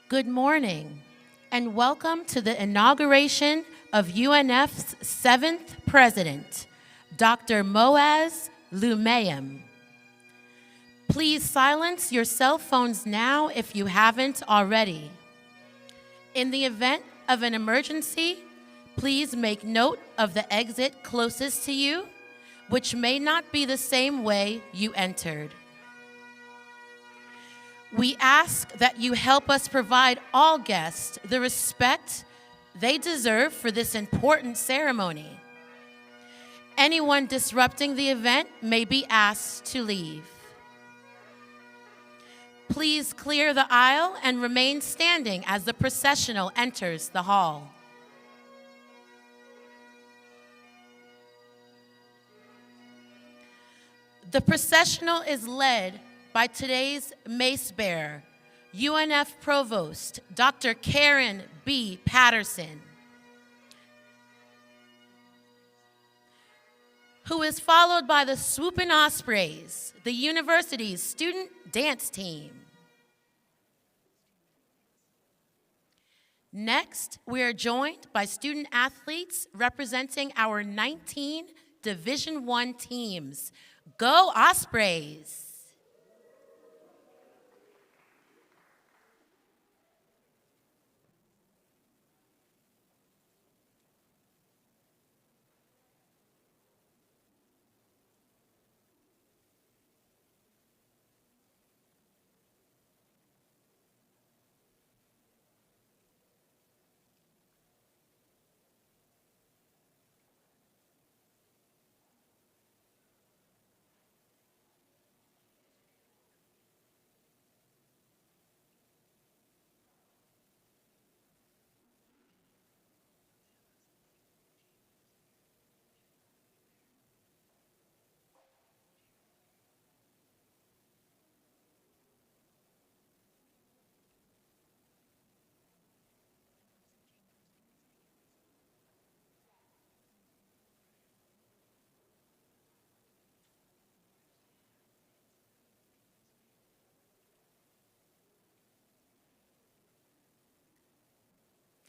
Good morning, and welcome to the inauguration of UNF's 7th president, Dr. Moez Limayem. Please silence your cell phones now if you haven't already. In the event of an emergency, please make note of the exit closest to you, which may not be the same way you entered. We ask that you help us provide all guests the respect they deserve for this important ceremony. Anyone disrupting the event may be asked to leave. Please clear the aisle and remain standing as the processional enters the hall. The processional is led by today's mace bearer, UNF Provost, Dr. Karen B. Patterson, who is followed by the Swoopin' Ospreys, the university's student dance team. Next, we are joined by student athletes representing our 19 Division I teams. Go Ospreys!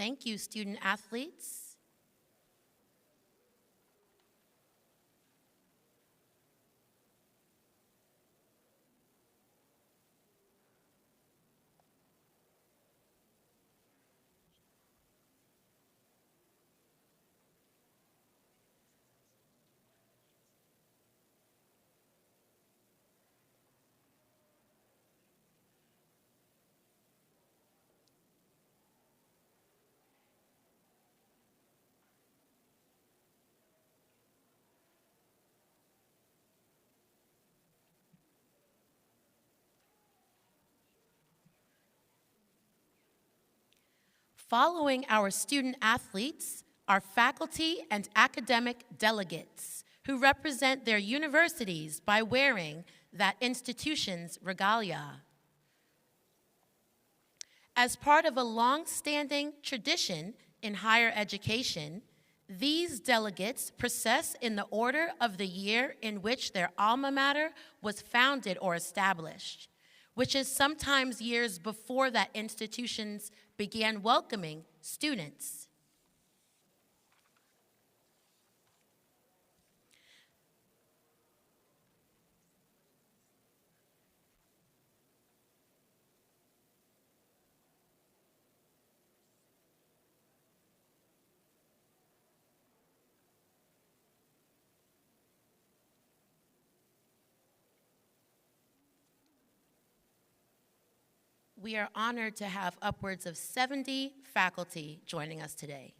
Thank you, student athletes. Following our student athletes are faculty and academic delegates who represent their universities by wearing that institution's regalia. As part of a long-standing tradition in higher education, these delegates process in the order of the year in which their alma mater was founded or established, which is sometimes years before that institutions began welcoming students. We are honored to have upwards of 70 faculty joining us today.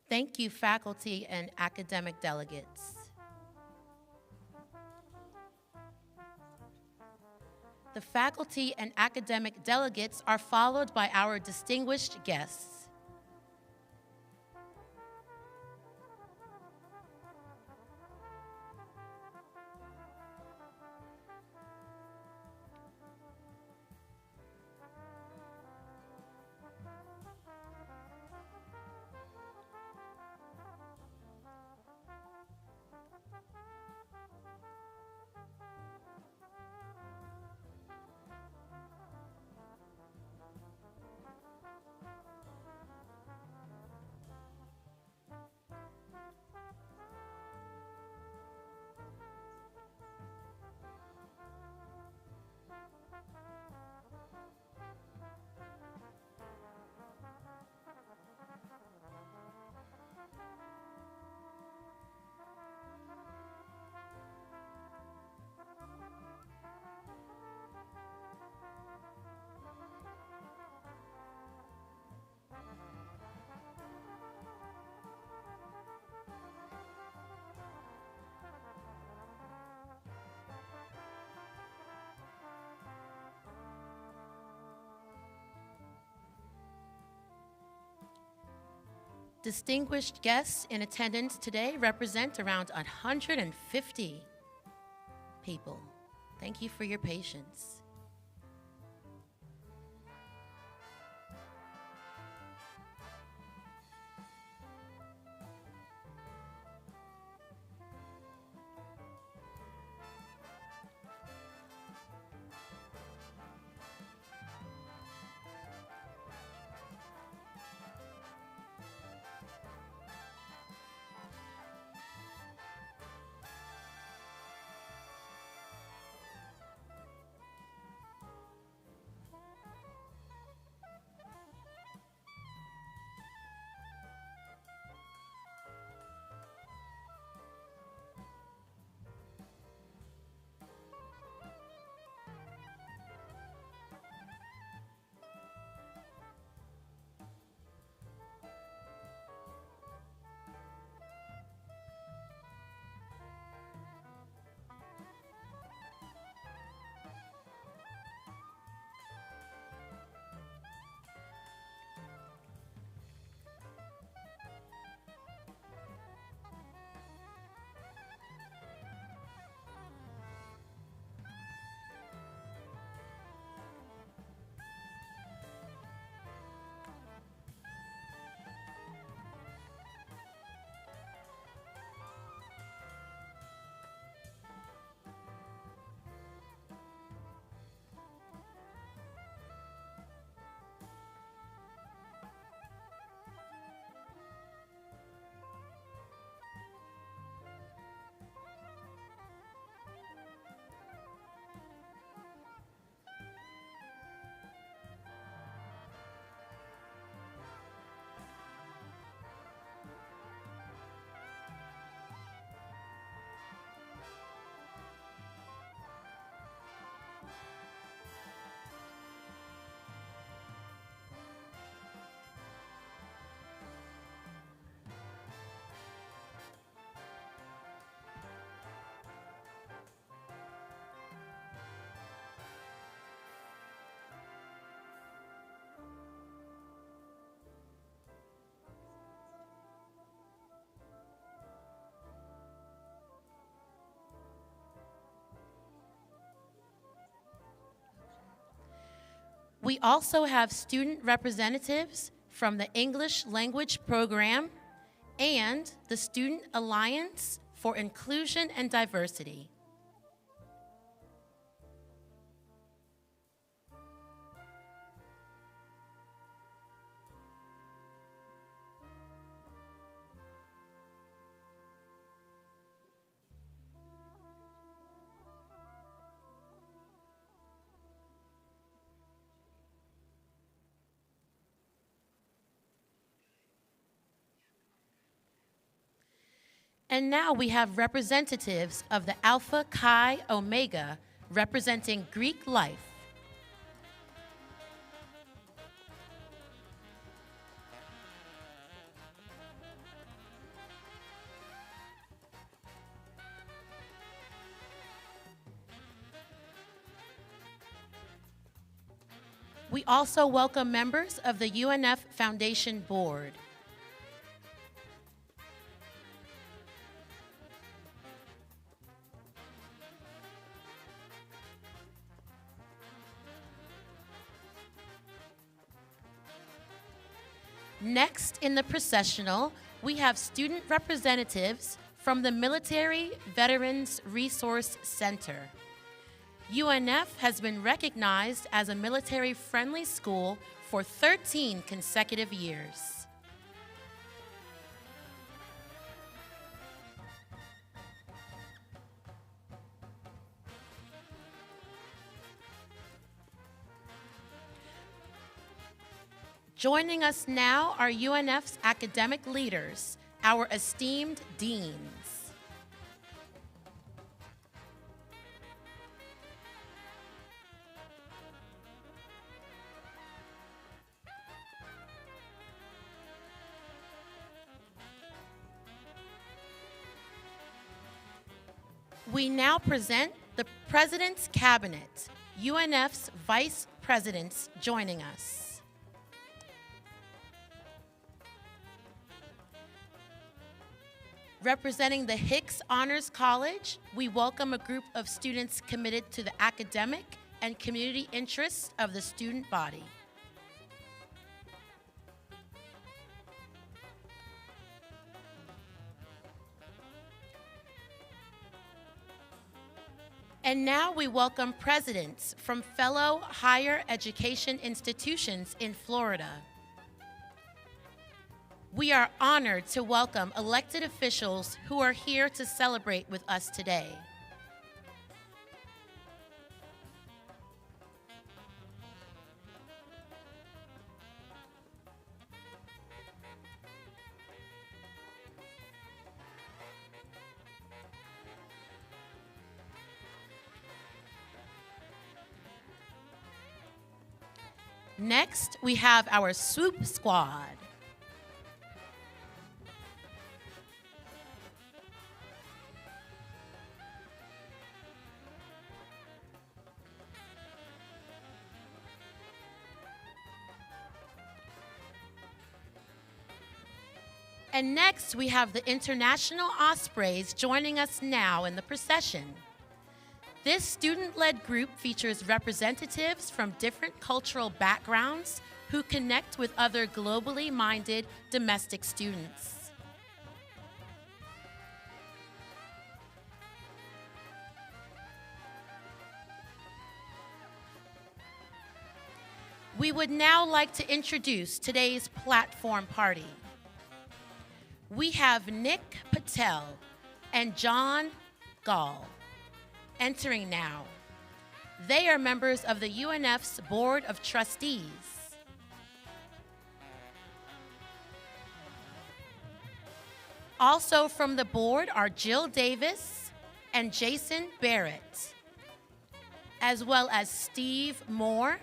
Thank you, faculty and academic delegates. The faculty and academic delegates are followed by our distinguished guests. Distinguished guests in attendance today represent around 150 people. Thank you for your patience. We also have student representatives from the English Language Program and the Student Alliance for Inclusion and Diversity. And now we have representatives of the Alpha Chi Omega representing Greek life. We also welcome members of the UNF Foundation Board. Next in the processional, we have student representatives from the Military Veterans Resource Center. UNF has been recognized as a military-friendly school for 13 consecutive years. Joining us now are UNF's academic leaders, our esteemed deans. We now present the President's Cabinet, UNF's Vice Presidents joining us. Representing the Hicks Honors College, we welcome a group of students committed to the academic and community interests of the student body. And now we welcome presidents from fellow higher education institutions in Florida. We are honored to welcome elected officials who are here to celebrate with us today. Next, we have our swoop squad. And next, we have the International Ospreys joining us now in the procession. This student-led group features representatives from different cultural backgrounds who connect with other globally minded domestic students. We would now like to introduce today's platform party. We have Nick Patel and John Gall entering now. They are members of the UNF's Board of Trustees. Also from the board are Jill Davis and Jason Barrett, as well as Steve Moore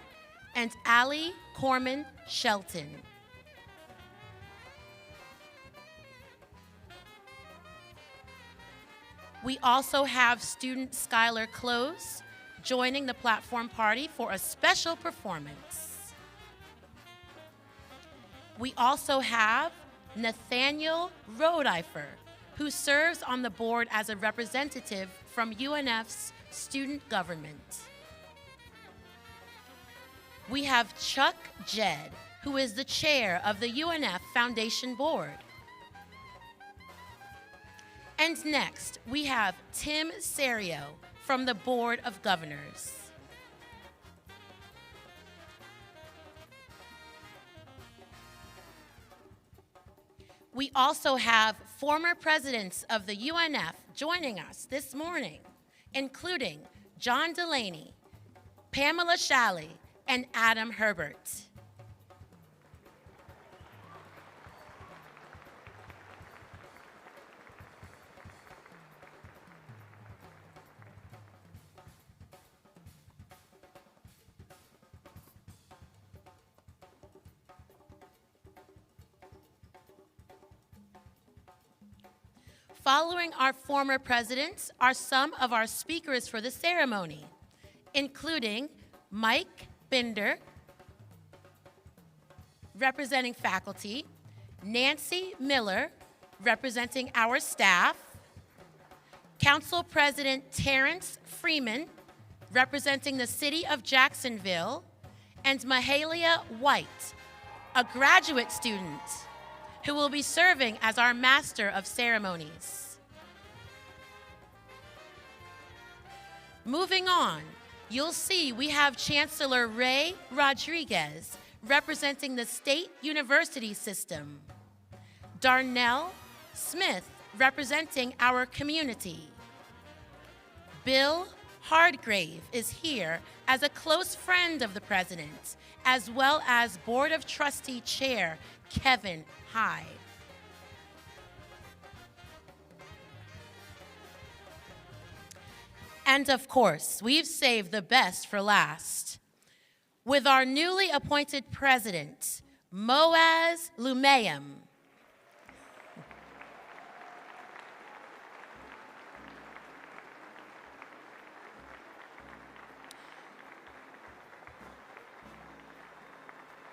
and Allie Corman Shelton. We also have student Skylar Close joining the platform party for a special performance. We also have Nathaniel Rodeifer, who serves on the board as a representative from UNF's student government. We have Chuck Jed, who is the chair of the UNF Foundation Board. And next, we have Tim Serio from the Board of Governors. We also have former presidents of the UNF joining us this morning, including John Delaney, Pamela Shalley, and Adam Herbert. Following our former presidents are some of our speakers for the ceremony, including Mike Binder, representing faculty, Nancy Miller, representing our staff, Council President Terrence Freeman, representing the City of Jacksonville, and Mahalia White, a graduate student who will be serving as our Master of Ceremonies. Moving on, you'll see we have Chancellor Ray Rodriguez, representing the State University System, Darnell Smith, representing our community. Bill Hardgrave is here as a close friend of the President, as well as Board of Trustee Chair Kevin Hyde. And of course, we've saved the best for last. With our newly appointed President, Moez Limayem.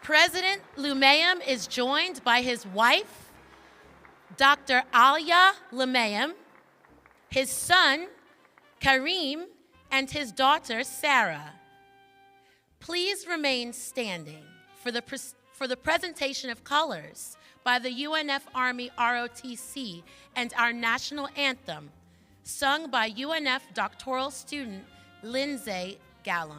President Limayem is joined by his wife, Dr. Alia Limayem, his son, Kareem, and his daughter, Sarah. Please remain standing for the presentation of colors by the UNF Army ROTC and our national anthem, sung by UNF doctoral student Lindsay Gallon.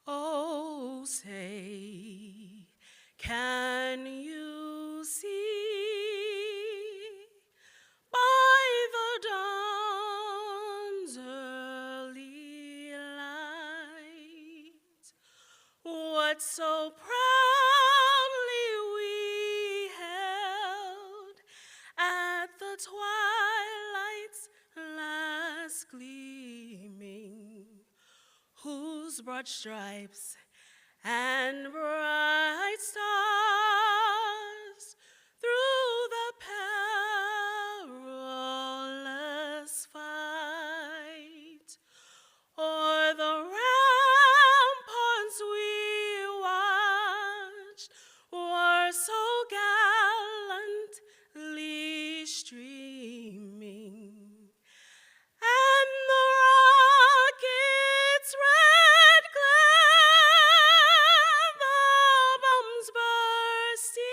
Oh, say, can you see by the dawn's early light what so proudly we held at the twilight's last gleaming, whose broad stripes and bright stars through the perilous fight o'er the ramparts we watched were so gallantly streaming, and the rocket's red glare, the bombs bursting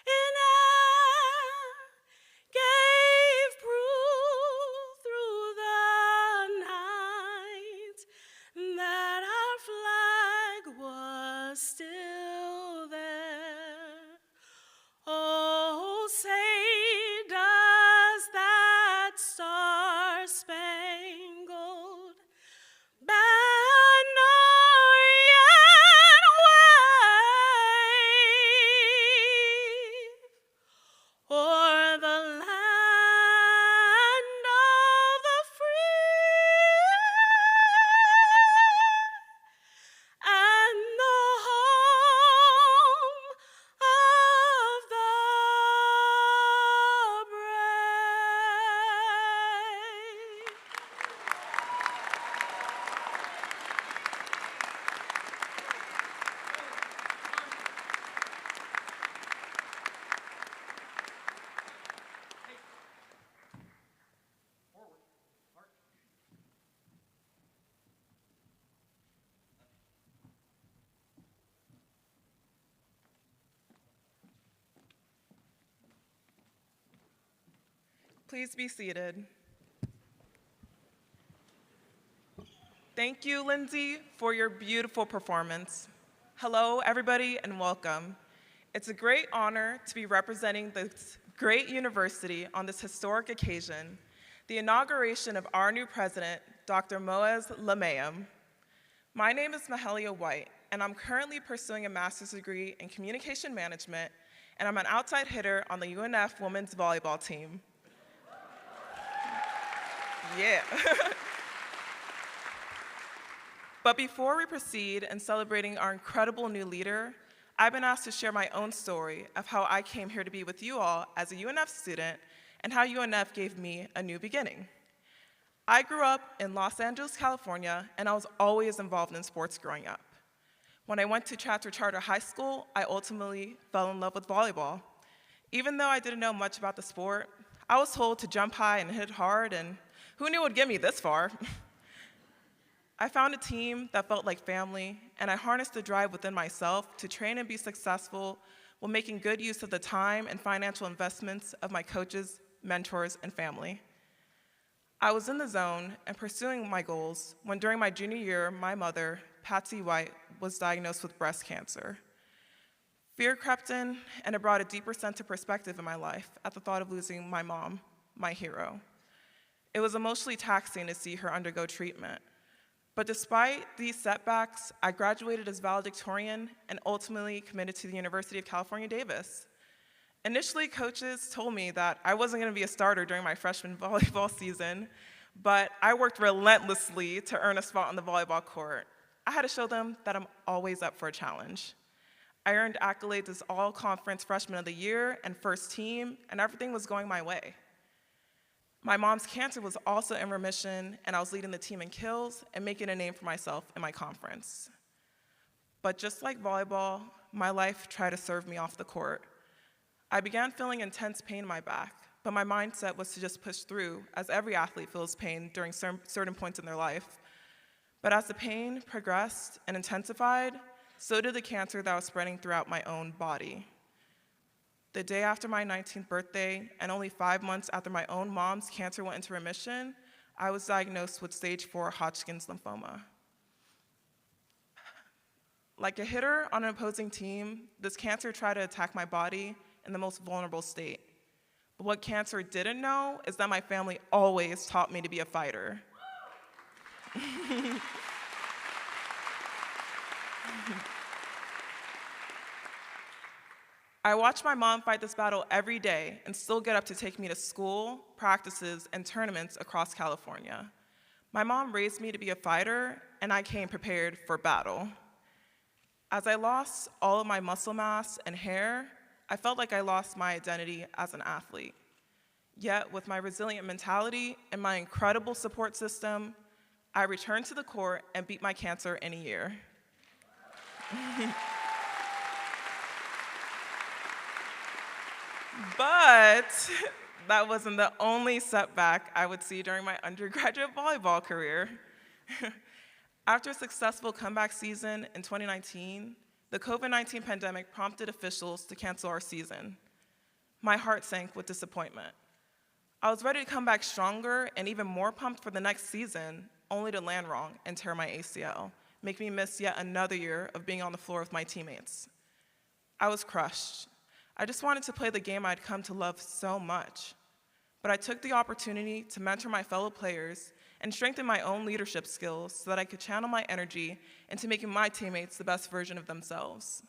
in air, gave proof through the night that our flag was still there. Please be seated. Thank you, Lindsay, for your beautiful performance. Hello, everybody, and welcome. It's a great honor to be representing this great university on this historic occasion, the inauguration of our new president, Dr. Moez Limayem. My name is Mahalia White, and I'm currently pursuing a master's degree in communication management, and I'm an outside hitter on the UNF women's volleyball team. Yeah. But before we proceed in celebrating our incredible new leader, I've been asked to share my own story of how I came here to be with you all as a UNF student and how UNF gave me a new beginning. I grew up in Los Angeles, California, and I was always involved in sports growing up. When I went to Chapter Charter High School, I ultimately fell in love with volleyball. Even though I didn't know much about the sport, I was told to jump high and hit hard, and who knew it would get me this far? I found a team that felt like family, and I harnessed the drive within myself to train and be successful while making good use of the time and financial investments of my coaches, mentors, and family. I was in the zone and pursuing my goals when during my junior year, my mother, Patsy White, was diagnosed with breast cancer. Fear crept in, and it brought a deeper sense of perspective in my life at the thought of losing my mom, my hero. It was emotionally taxing to see her undergo treatment. But despite these setbacks, I graduated as valedictorian and ultimately committed to the University of California, Davis. Initially, coaches told me that I wasn't going to be a starter during my freshman volleyball season, but I worked relentlessly to earn a spot on the volleyball court. I had to show them that I'm always up for a challenge. I earned accolades as all-conference freshman of the year and first team, and everything was going my way. My mom's cancer was also in remission, and I was leading the team in kills and making a name for myself in my conference. But just like volleyball, my life tried to serve me off the court. I began feeling intense pain in my back, but my mindset was to just push through, as every athlete feels pain during certain points in their life. But as the pain progressed and intensified, so did the cancer that was spreading throughout my own body. The day after my 19th birthday, and only 5 months after my own mom's cancer went into remission, I was diagnosed with stage 4 Hodgkin's lymphoma. Like a hitter on an opposing team, this cancer tried to attack my body in the most vulnerable state. But what cancer didn't know is that my family always taught me to be a fighter. I watch my mom fight this battle every day and still get up to take me to school, practices, and tournaments across California. My mom raised me to be a fighter, and I came prepared for battle. As I lost all of my muscle mass and hair, I felt like I lost my identity as an athlete. Yet, with my resilient mentality and my incredible support system, I returned to the court and beat my cancer in a year. But that wasn't the only setback I would see during my undergraduate volleyball career. After a successful comeback season in 2019, the COVID-19 pandemic prompted officials to cancel our season. My heart sank with disappointment. I was ready to come back stronger and even more pumped for the next season, only to land wrong and tear my ACL, make me miss yet another year of being on the floor with my teammates. I was crushed. I just wanted to play the game I'd come to love so much. But I took the opportunity to mentor my fellow players and strengthen my own leadership skills so that I could channel my energy into making my teammates the best version of themselves.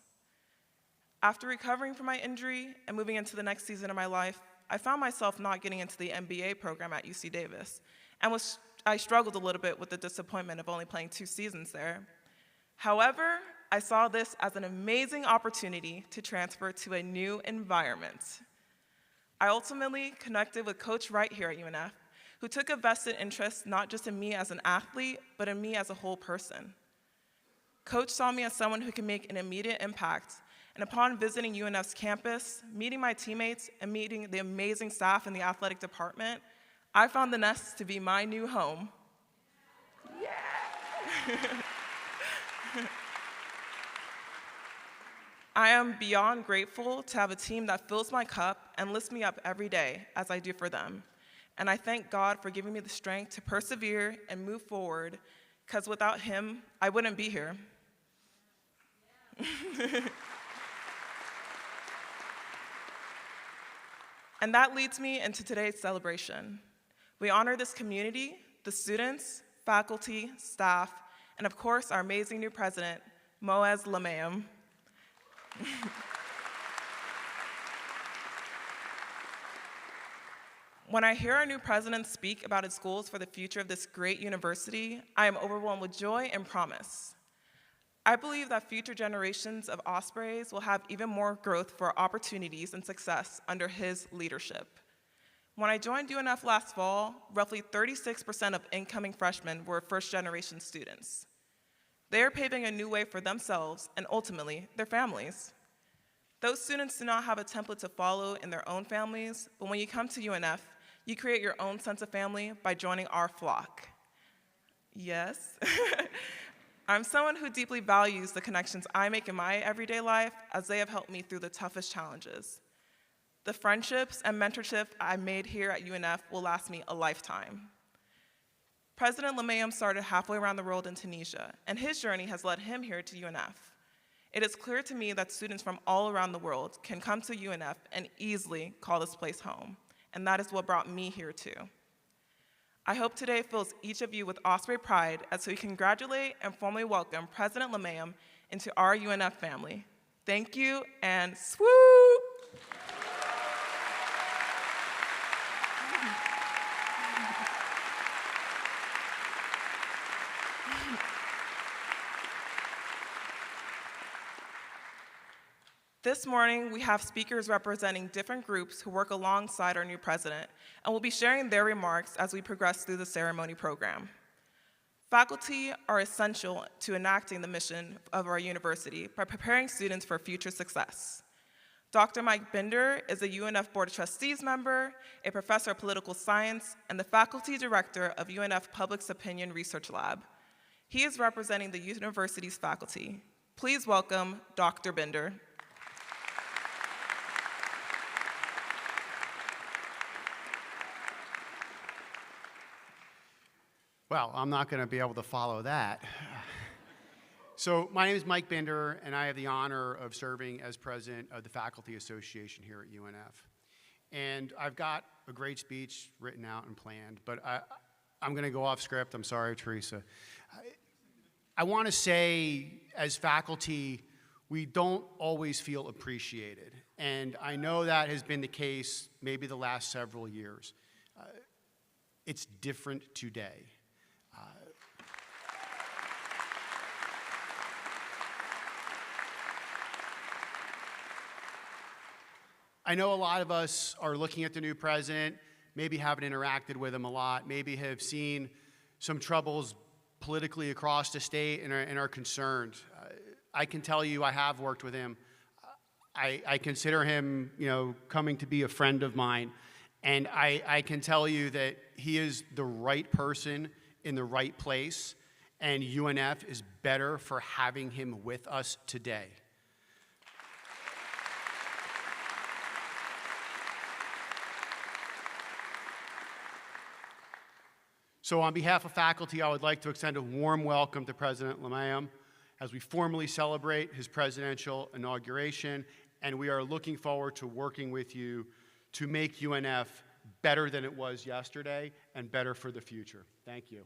After recovering from my injury and moving into the next season of my life, I found myself not getting into the MBA program at UC Davis, and I struggled a little bit with the disappointment of only playing 2 seasons there. However, I saw this as an amazing opportunity to transfer to a new environment. I ultimately connected with Coach Wright here at UNF, who took a vested interest not just in me as an athlete, but in me as a whole person. Coach saw me as someone who can make an immediate impact, and upon visiting UNF's campus, meeting my teammates, and meeting the amazing staff in the athletic department, I found the Nest to be my new home. Yeah! I am beyond grateful to have a team that fills my cup and lifts me up every day as I do for them. And I thank God for giving me the strength to persevere and move forward, because without him, I wouldn't be here. And that leads me into today's celebration. We honor this community, the students, faculty, staff, and of course, our amazing new president, Moez Limayem. When I hear our new president speak about his goals for the future of this great university, I am overwhelmed with joy and promise. I believe that future generations of Ospreys will have even more growth for opportunities and success under his leadership. When I joined UNF last fall, roughly 36% of incoming freshmen were first-generation students. They are paving a new way for themselves and ultimately their families. Those students do not have a template to follow in their own families, but when you come to UNF, you create your own sense of family by joining our flock. Yes. I'm someone who deeply values the connections I make in my everyday life, as they have helped me through the toughest challenges. The friendships and mentorship I made here at UNF will last me a lifetime. President Limayem started halfway around the world in Tunisia, and his journey has led him here to UNF. It is clear to me that students from all around the world can come to UNF and easily call this place home, and that is what brought me here too. I hope today fills each of you with Osprey pride as we congratulate and formally welcome President Limayem into our UNF family. Thank you, and swoop! This morning, we have speakers representing different groups who work alongside our new president and will be sharing their remarks as we progress through the ceremony program. Faculty are essential to enacting the mission of our university by preparing students for future success. Dr. Mike Binder is a UNF Board of Trustees member, a professor of political science, and the faculty director of UNF Public Opinion Research Lab. He is representing the university's faculty. Please welcome Dr. Binder. Well, I'm not going to be able to follow that. So my name is Mike Binder, and I have the honor of serving as president of the Faculty Association here at UNF. And I've got a great speech written out and planned, but I'm going to go off script. I'm sorry, Teresa. I want to say, as faculty, we don't always feel appreciated. And I know that has been the case maybe the last several years. It's different today. I know a lot of us are looking at the new president, maybe haven't interacted with him a lot, maybe have seen some troubles politically across the state and are concerned. I can tell you I have worked with him. I consider him, coming to be a friend of mine. And I can tell you that he is the right person in the right place, and UNF is better for having him with us today. So on behalf of faculty, I would like to extend a warm welcome to President Limayem as we formally celebrate his presidential inauguration, and we are looking forward to working with you to make UNF better than it was yesterday and better for the future. Thank you.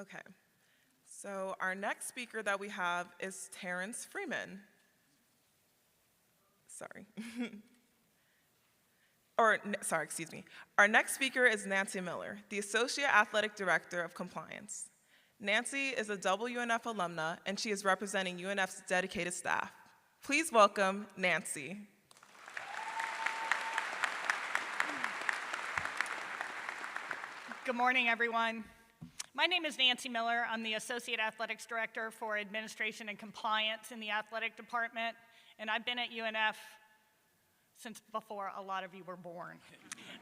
Okay, so our next speaker that we have is Terrence Freeman. Excuse me. Our next speaker is Nancy Miller, the Associate Athletic Director of Compliance. Nancy is a UNF alumna, and she is representing UNF's dedicated staff. Please welcome Nancy. Good morning, everyone. My name is Nancy Miller. I'm the Associate Athletics Director for Administration and Compliance in the Athletic Department, and I've been at UNF since before a lot of you were born.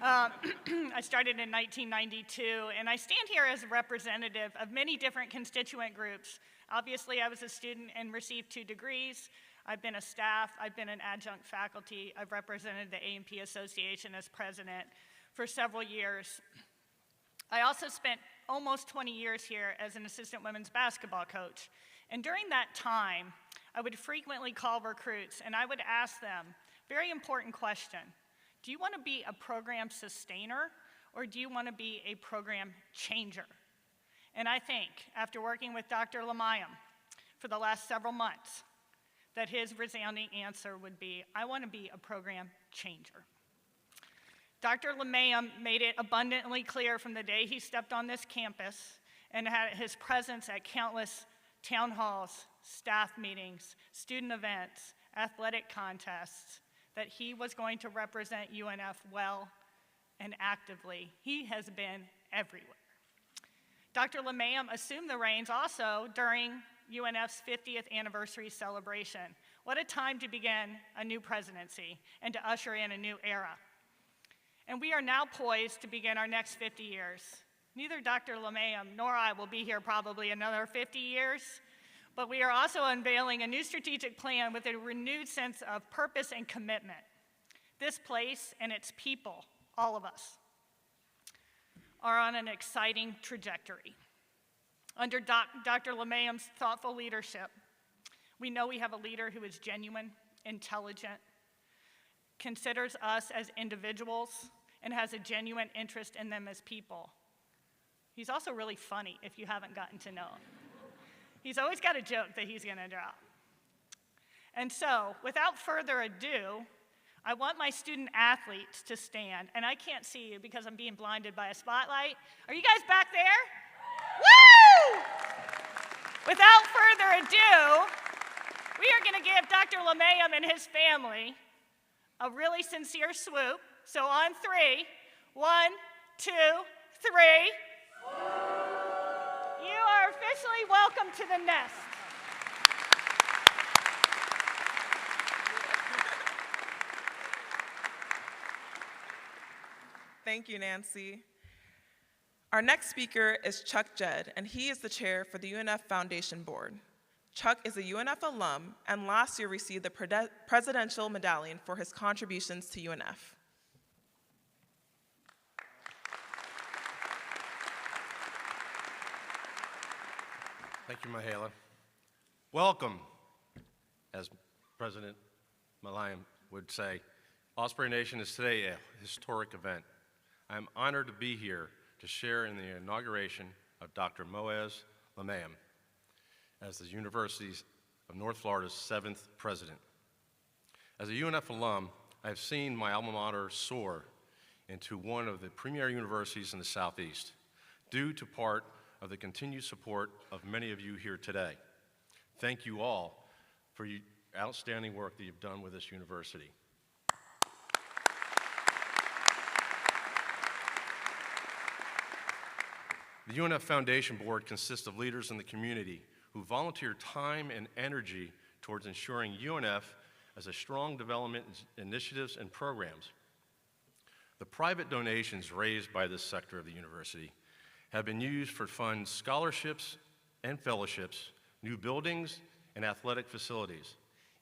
I started in 1992, and I stand here as a representative of many different constituent groups. Obviously, I was a student and received 2 degrees. I've been a staff, I've been an adjunct faculty, I've represented the A&P Association as president for several years. I also spent almost 20 years here as an assistant women's basketball coach. And during that time, I would frequently call recruits and I would ask them, very important question, do you want to be a program sustainer or do you want to be a program changer? And I think, after working with Dr. Limayem for the last several months, that his resounding answer would be, I want to be a program changer. Dr. Limayem made it abundantly clear from the day he stepped on this campus and had his presence at countless town halls, staff meetings, student events, athletic contests, that he was going to represent UNF well and actively. He has been everywhere. Dr. Limayem assumed the reins also during UNF's 50th anniversary celebration. What a time to begin a new presidency and to usher in a new era. And we are now poised to begin our next 50 years. Neither Dr. Limayem nor I will be here probably another 50 years, but we are also unveiling a new strategic plan with a renewed sense of purpose and commitment. This place and its people, all of us, are on an exciting trajectory. Under Dr. Limayem's thoughtful leadership, we know we have a leader who is genuine, intelligent, considers us as individuals, and has a genuine interest in them as people. He's also really funny if you haven't gotten to know him. He's always got a joke that he's gonna drop. And so, without further ado, I want my student athletes to stand, and I can't see you because I'm being blinded by a spotlight. Are you guys back there? Woo! Without further ado, we are gonna give Dr. Limayem and his family a really sincere swoop. So on 3, 1, 2, 3. You are officially welcome to the nest. Thank you, Nancy. Our next speaker is Chuck Jed, and he is the chair for the UNF Foundation Board. Chuck is a UNF alum and last year received the Presidential Medallion for his contributions to UNF. Thank you, Mahala. Welcome, as President Limayem would say. Osprey Nation is today a historic event. I am honored to be here to share in the inauguration of Dr. Moez Limayem as the University of North Florida's 7th president. As a UNF alum, I have seen my alma mater soar into one of the premier universities in the Southeast, due to part of the continued support of many of you here today. Thank you all for your outstanding work that you've done with this university. The UNF Foundation Board consists of leaders in the community who volunteer time and energy towards ensuring UNF has a strong development initiatives and programs. The private donations raised by this sector of the university have been used for fund scholarships and fellowships, new buildings and athletic facilities,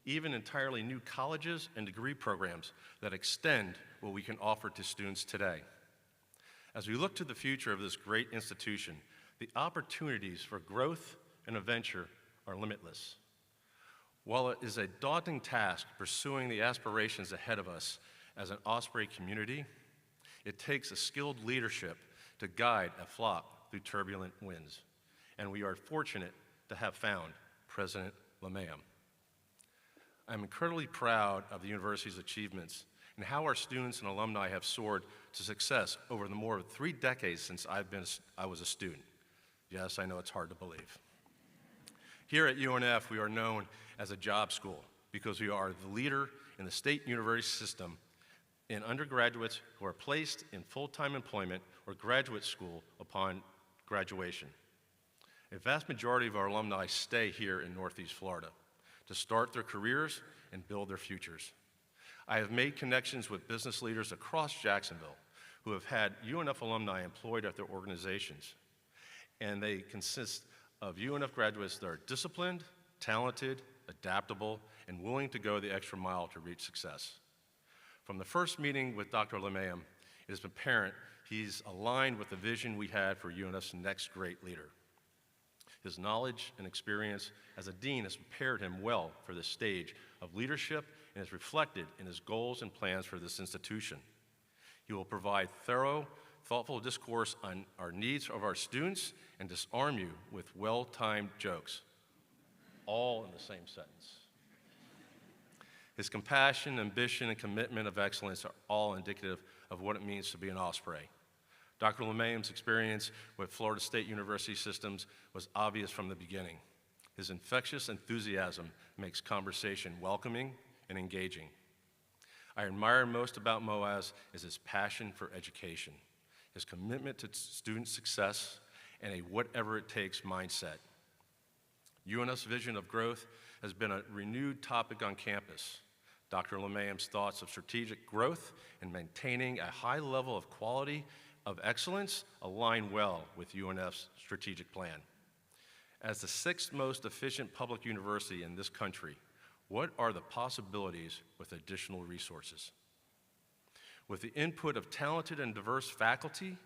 even entirely new colleges and degree programs that extend what we can offer to students today. As we look to the future of this great institution, the opportunities for growth and adventure are limitless. While it is a daunting task pursuing the aspirations ahead of us as an Osprey community, it takes a skilled leadership to guide a flock through turbulent winds. And we are fortunate to have found President Limayem. I'm incredibly proud of the university's achievements and how our students and alumni have soared to success over the more than 3 decades since I was a student. Yes, I know it's hard to believe. Here at UNF, we are known as a job school because we are the leader in the state university system in undergraduates who are placed in full-time employment or graduate school upon graduation. A vast majority of our alumni stay here in Northeast Florida to start their careers and build their futures. I have made connections with business leaders across Jacksonville who have had UNF alumni employed at their organizations, and they consist of UNF graduates that are disciplined, talented, adaptable, and willing to go the extra mile to reach success. From the first meeting with Dr. Limayem, it has been apparent he's aligned with the vision we had for UNF's next great leader. His knowledge and experience as a dean has prepared him well for this stage of leadership and is reflected in his goals and plans for this institution. He will provide thorough, thoughtful discourse on our needs of our students and disarm you with well-timed jokes, all in the same sentence. His compassion, ambition, and commitment of excellence are all indicative of what it means to be an Osprey. Dr. Limayem's experience with Florida State University systems was obvious from the beginning. His infectious enthusiasm makes conversation welcoming and engaging. I admire most about Moez is his passion for education, his commitment to student success, and a whatever-it-takes mindset. UNF's vision of growth has been a renewed topic on campus. Dr. Limayem's thoughts of strategic growth and maintaining a high level of quality of excellence align well with UNF's strategic plan. As the sixth most efficient public university in this country, what are the possibilities with additional resources? With the input of talented and diverse faculty,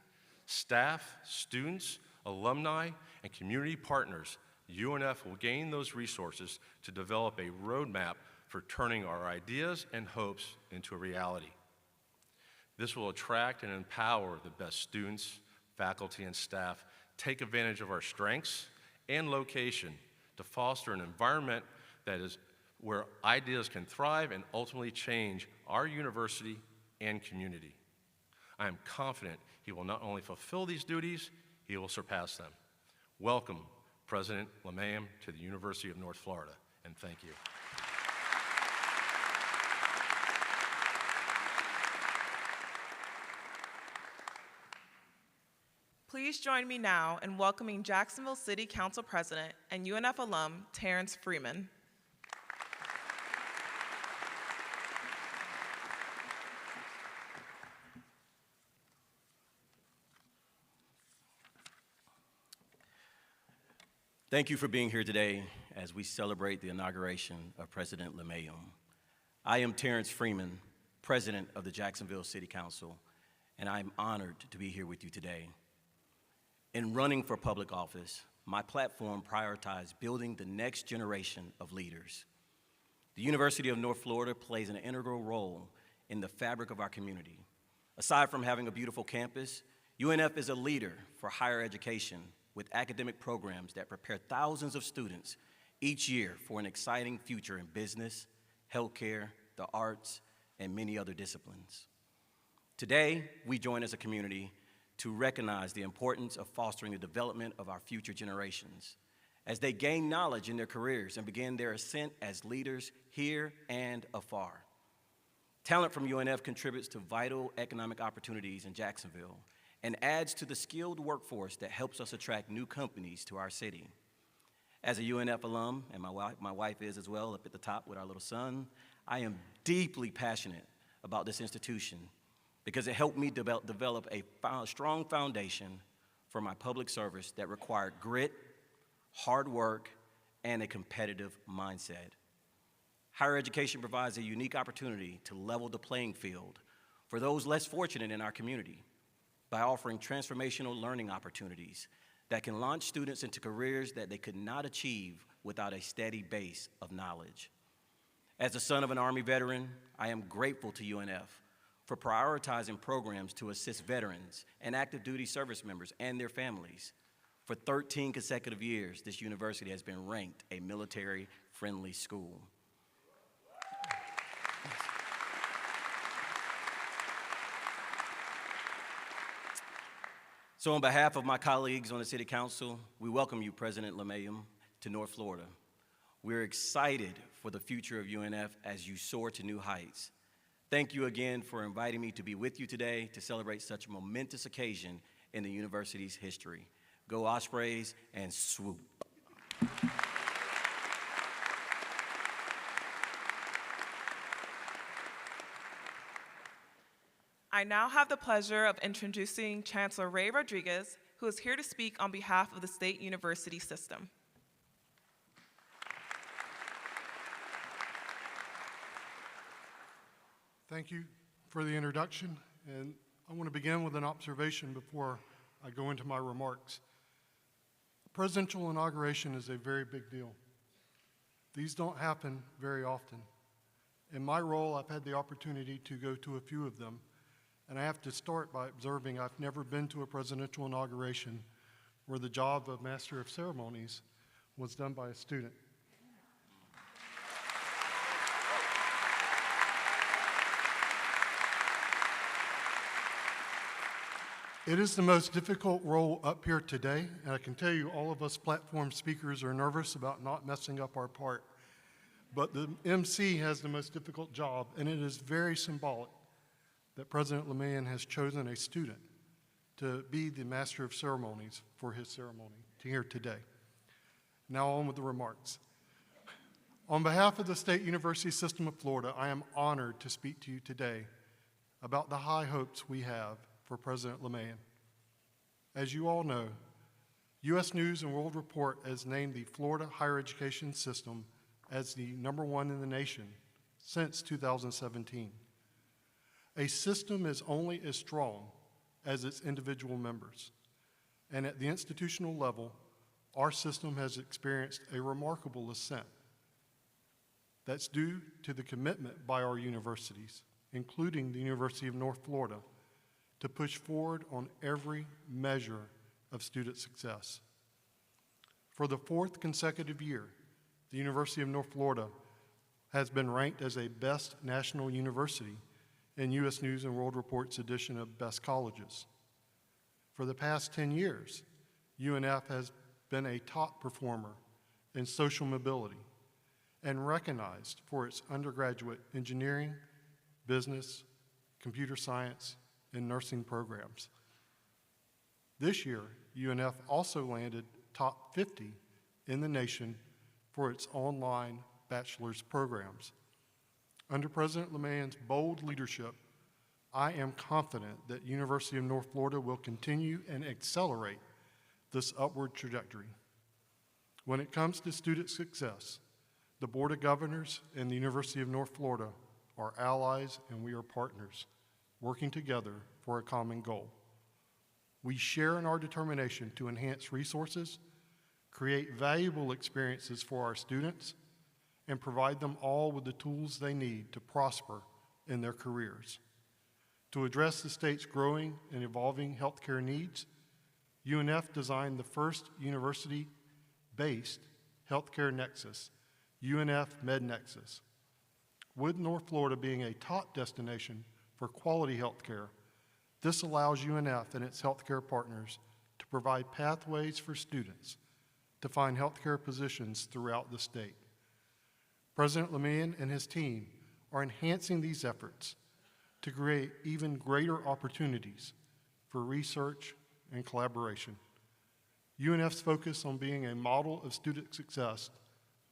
staff, students, alumni, and community partners, UNF will gain those resources to develop a roadmap for turning our ideas and hopes into a reality. This will attract and empower the best students, faculty, and staff, take advantage of our strengths and location to foster an environment that is where ideas can thrive and ultimately change our university and community. I am confident he will not only fulfill these duties, he will surpass them. Welcome, President Limayem, to the University of North Florida, and thank you. Please join me now in welcoming Jacksonville City Council President and UNF alum, Terrence Freeman. Thank you for being here today as we celebrate the inauguration of President Limayem. I am Terrence Freeman, President of the Jacksonville City Council, and I'm honored to be here with you today. In running for public office, my platform prioritized building the next generation of leaders. The University of North Florida plays an integral role in the fabric of our community. Aside from having a beautiful campus, UNF is a leader for higher education with academic programs that prepare thousands of students each year for an exciting future in business, healthcare, the arts, and many other disciplines. Today, we join as a community to recognize the importance of fostering the development of our future generations as they gain knowledge in their careers and begin their ascent as leaders here and afar. Talent from UNF contributes to vital economic opportunities in Jacksonville and adds to the skilled workforce that helps us attract new companies to our city. As a UNF alum, and my wife is as well up at the top with our little son, I am deeply passionate about this institution because it helped me develop a strong foundation for my public service that required grit, hard work, and a competitive mindset. Higher education provides a unique opportunity to level the playing field for those less fortunate in our community by offering transformational learning opportunities that can launch students into careers that they could not achieve without a steady base of knowledge. As the son of an Army veteran, I am grateful to UNF for prioritizing programs to assist veterans and active duty service members and their families. For 13 consecutive years, this university has been ranked a military-friendly school. So on behalf of my colleagues on the City Council, we welcome you, President Limayem, to North Florida. We're excited for the future of UNF as you soar to new heights. Thank you again for inviting me to be with you today to celebrate such a momentous occasion in the university's history. Go Ospreys and swoop. I now have the pleasure of introducing Chancellor Ray Rodriguez, who is here to speak on behalf of the state university system. Thank you for the introduction, and I want to begin with an observation before I go into my remarks. Presidential inauguration is a very big deal. These don't happen very often. In my role, I've had the opportunity to go to a few of them, and I have to start by observing I've never been to a presidential inauguration where the job of Master of Ceremonies was done by a student. It is the most difficult role up here today, and I can tell you all of us platform speakers are nervous about not messing up our part. But the MC has the most difficult job, and it is very symbolic that President Limayem has chosen a student to be the Master of Ceremonies for his ceremony here today. Now on with the remarks. On behalf of the State University System of Florida, I am honored to speak to you today about the high hopes we have for President Limayem. As you all know, U.S. News and World Report has named the Florida higher education system as the #1 in the nation since 2017. A system is only as strong as its individual members, and at the institutional level, our system has experienced a remarkable ascent. That's due to the commitment by our universities, including the University of North Florida, to push forward on every measure of student success. For the 4th consecutive year, the University of North Florida has been ranked as a best national university in U.S. News and World Report's edition of Best Colleges. For the past 10 years, UNF has been a top performer in social mobility and recognized for its undergraduate engineering, business, computer science, and nursing programs. This year, UNF also landed top 50 in the nation for its online bachelor's programs. Under President Limayem's bold leadership, I am confident that University of North Florida will continue and accelerate this upward trajectory. When it comes to student success, the Board of Governors and the University of North Florida are allies and we are partners, working together for a common goal. We share in our determination to enhance resources, create valuable experiences for our students, and provide them all with the tools they need to prosper in their careers. To address the state's growing and evolving healthcare needs, UNF designed the first university-based healthcare nexus, UNF MedNexus. With North Florida being a top destination for quality healthcare, this allows UNF and its healthcare partners to provide pathways for students to find healthcare positions throughout the state. President Limayem and his team are enhancing these efforts to create even greater opportunities for research and collaboration. UNF's focus on being a model of student success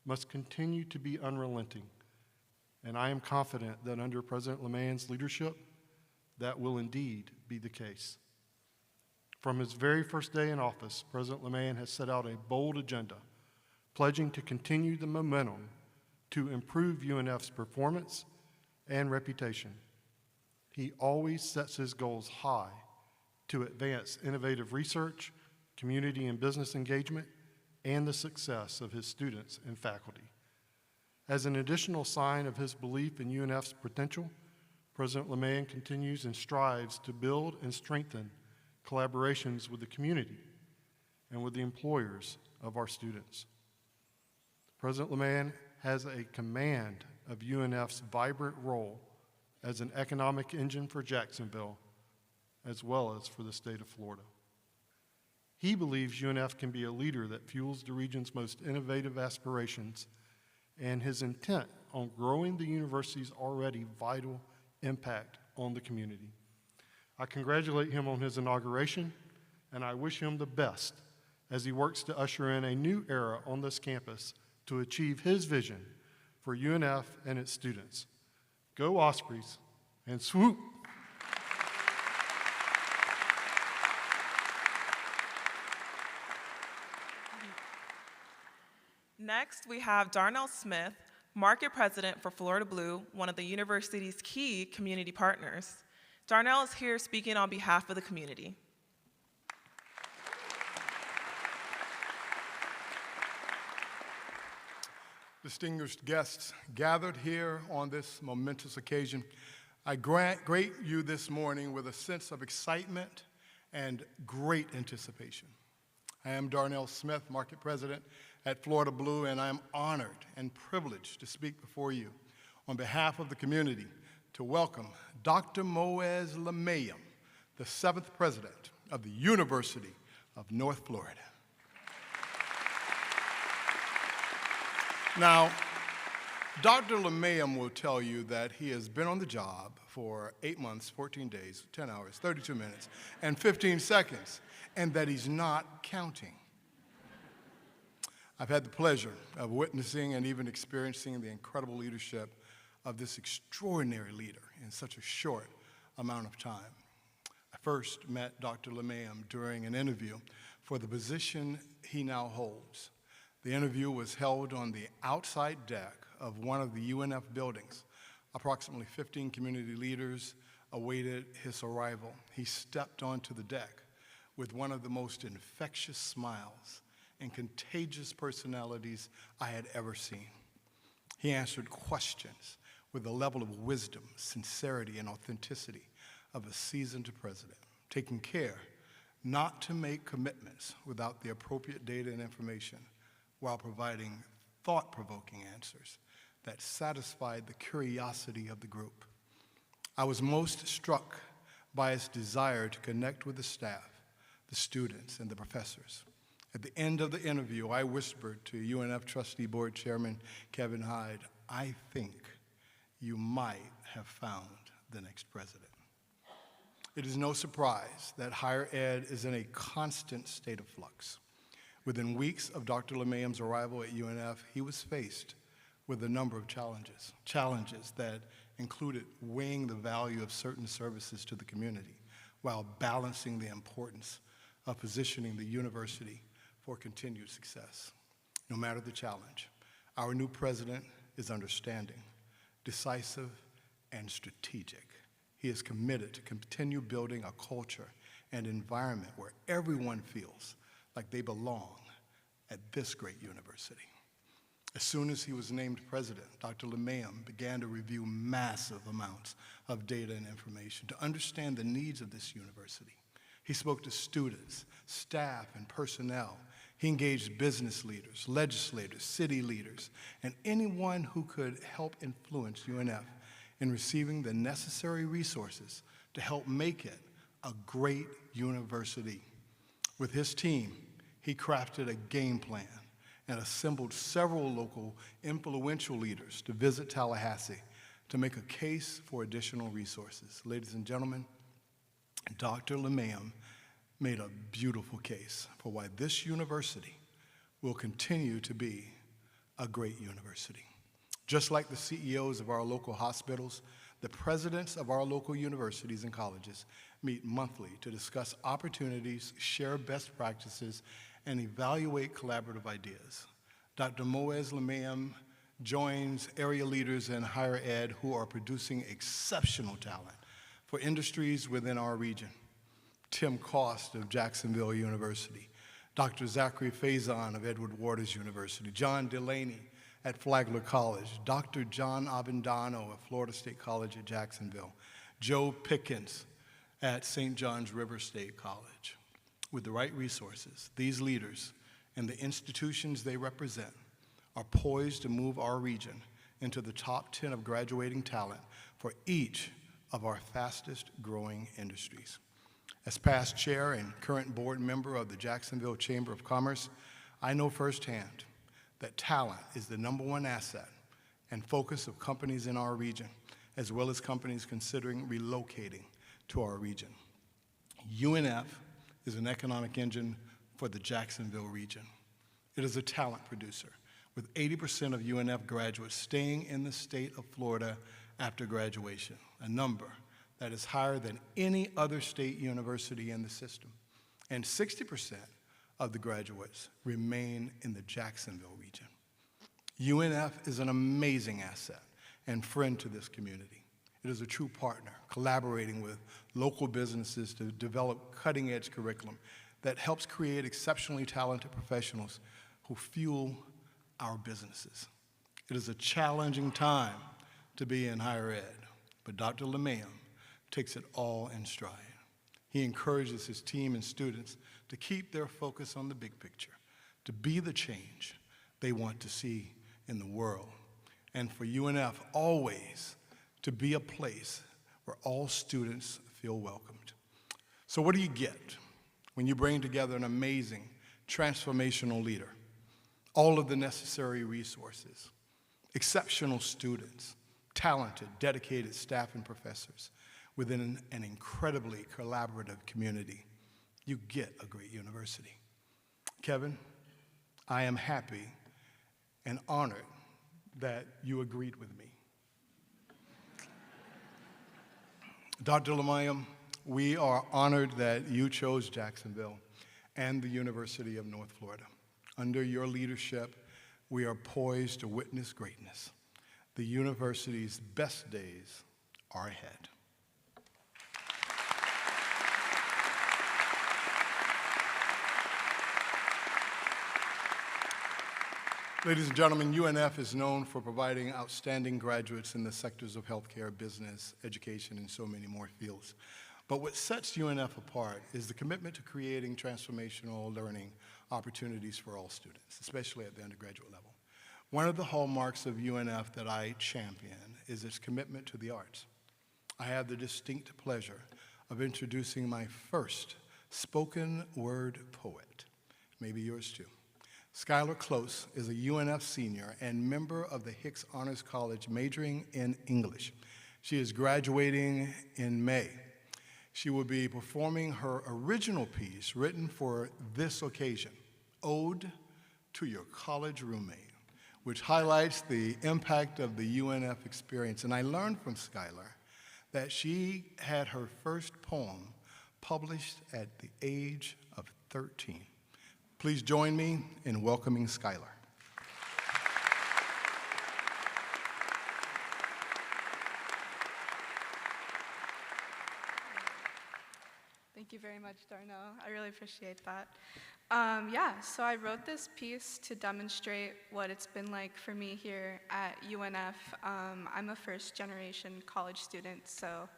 must continue to be unrelenting, and I am confident that under President Limayem's leadership, that will indeed be the case. From his very first day in office, President Limayem has set out a bold agenda, pledging to continue the momentum to improve UNF's performance and reputation. He always sets his goals high to advance innovative research, community and business engagement, and the success of his students and faculty. As an additional sign of his belief in UNF's potential, President Limayem continues and strives to build and strengthen collaborations with the community and with the employers of our students. President Limayem has a command of UNF's vibrant role as an economic engine for Jacksonville, as well as for the state of Florida. He believes UNF can be a leader that fuels the region's most innovative aspirations, and his intent on growing the university's already vital impact on the community. I congratulate him on his inauguration, and I wish him the best as he works to usher in a new era on this campus to achieve his vision for UNF and its students. Go Ospreys, and swoop! Next, we have Darnell Smith, Market President for Florida Blue, one of the university's key community partners. Darnell is here speaking on behalf of the community. Distinguished guests gathered here on this momentous occasion, I greet you this morning with a sense of excitement and great anticipation. I am Darnell Smith, Market President at Florida Blue, and I am honored and privileged to speak before you on behalf of the community to welcome Dr. Moez Limayem, the 7th President of the University of North Florida. Now, Dr. Limayem will tell you that he has been on the job for 8 months, 14 days, 10 hours, 32 minutes, and 15 seconds, and that he's not counting. I've had the pleasure of witnessing and even experiencing the incredible leadership of this extraordinary leader in such a short amount of time. I first met Dr. Limayem during an interview for the position he now holds. The interview was held on the outside deck of one of the UNF buildings. Approximately 15 community leaders awaited his arrival. He stepped onto the deck with one of the most infectious smiles and contagious personalities I had ever seen. He answered questions with a level of wisdom, sincerity, and authenticity of a seasoned president, taking care not to make commitments without the appropriate data and information, while providing thought-provoking answers that satisfied the curiosity of the group. I was most struck by his desire to connect with the staff, the students, and the professors. At the end of the interview, I whispered to UNF Trustee Board Chairman Kevin Hyde, "I think you might have found the next president." It is no surprise that higher ed is in a constant state of flux. Within weeks of Dr. Limayem's arrival at UNF, he was faced with a number of challenges that included weighing the value of certain services to the community while balancing the importance of positioning the university for continued success. No matter the challenge, our new president is understanding, decisive, and strategic. He is committed to continue building a culture and environment where everyone feels like they belong at this great university. As soon as he was named president, Dr. Limayem began to review massive amounts of data and information to understand the needs of this university. He spoke to students, staff, and personnel. He engaged business leaders, legislators, city leaders, and anyone who could help influence UNF in receiving the necessary resources to help make it a great university. With his team, he crafted a game plan and assembled several local influential leaders to visit Tallahassee to make a case for additional resources. Ladies and gentlemen, Dr. Limayem made a beautiful case for why this university will continue to be a great university. Just like the CEOs of our local hospitals, the presidents of our local universities and colleges meet monthly to discuss opportunities, share best practices, and evaluate collaborative ideas. Dr. Moez Limayem joins area leaders in higher ed who are producing exceptional talent for industries within our region. Tim Cost of Jacksonville University, Dr. Zachary Faison of Edward Waters University, John Delaney at Flagler College, Dr. John Avendano of Florida State College at Jacksonville, Joe Pickens at St. John's River State College. With the right resources, these leaders and the institutions they represent are poised to move our region into the top 10 of graduating talent for each of our fastest growing industries. As past chair and current board member of the Jacksonville Chamber of Commerce, I know firsthand that talent is the #1 asset and focus of companies in our region, as well as companies considering relocating to our region. UNF is an economic engine for the Jacksonville region. It is a talent producer, with 80% of UNF graduates staying in the state of Florida after graduation, a number that is higher than any other state university in the system. And 60% of the graduates remain in the Jacksonville region. UNF is an amazing asset and friend to this community. It is a true partner, collaborating with local businesses to develop cutting-edge curriculum that helps create exceptionally talented professionals who fuel our businesses. It is a challenging time to be in higher ed, but Dr. Limayem takes it all in stride. He encourages his team and students to keep their focus on the big picture, to be the change they want to see in the world, and for UNF always to be a place where all students feel welcomed. So what do you get when you bring together an amazing, transformational leader, all of the necessary resources, exceptional students, talented, dedicated staff and professors within an incredibly collaborative community? You get a great university. Kevin, I am happy and honored that you agreed with me. Dr. Limayem, we are honored that you chose Jacksonville and the University of North Florida. Under your leadership, we are poised to witness greatness. The university's best days are ahead. Ladies and gentlemen, UNF is known for providing outstanding graduates in the sectors of healthcare, business, education, and so many more fields. But what sets UNF apart is the commitment to creating transformational learning opportunities for all students, especially at the undergraduate level. One of the hallmarks of UNF that I champion is its commitment to the arts. I have the distinct pleasure of introducing my first spoken word poet, maybe yours too. Skylar Close is a UNF senior and member of the Hicks Honors College majoring in English. She is graduating in May. She will be performing her original piece written for this occasion, Ode to Your College Roommate, which highlights the impact of the UNF experience. And I learned from Skylar that she had her first poem published at the age of 13. Please join me in welcoming Skylar. Thank you very much, Darnell. I really appreciate that. So I wrote this piece to demonstrate what it's been like for me here at UNF. I'm a first-generation college student, so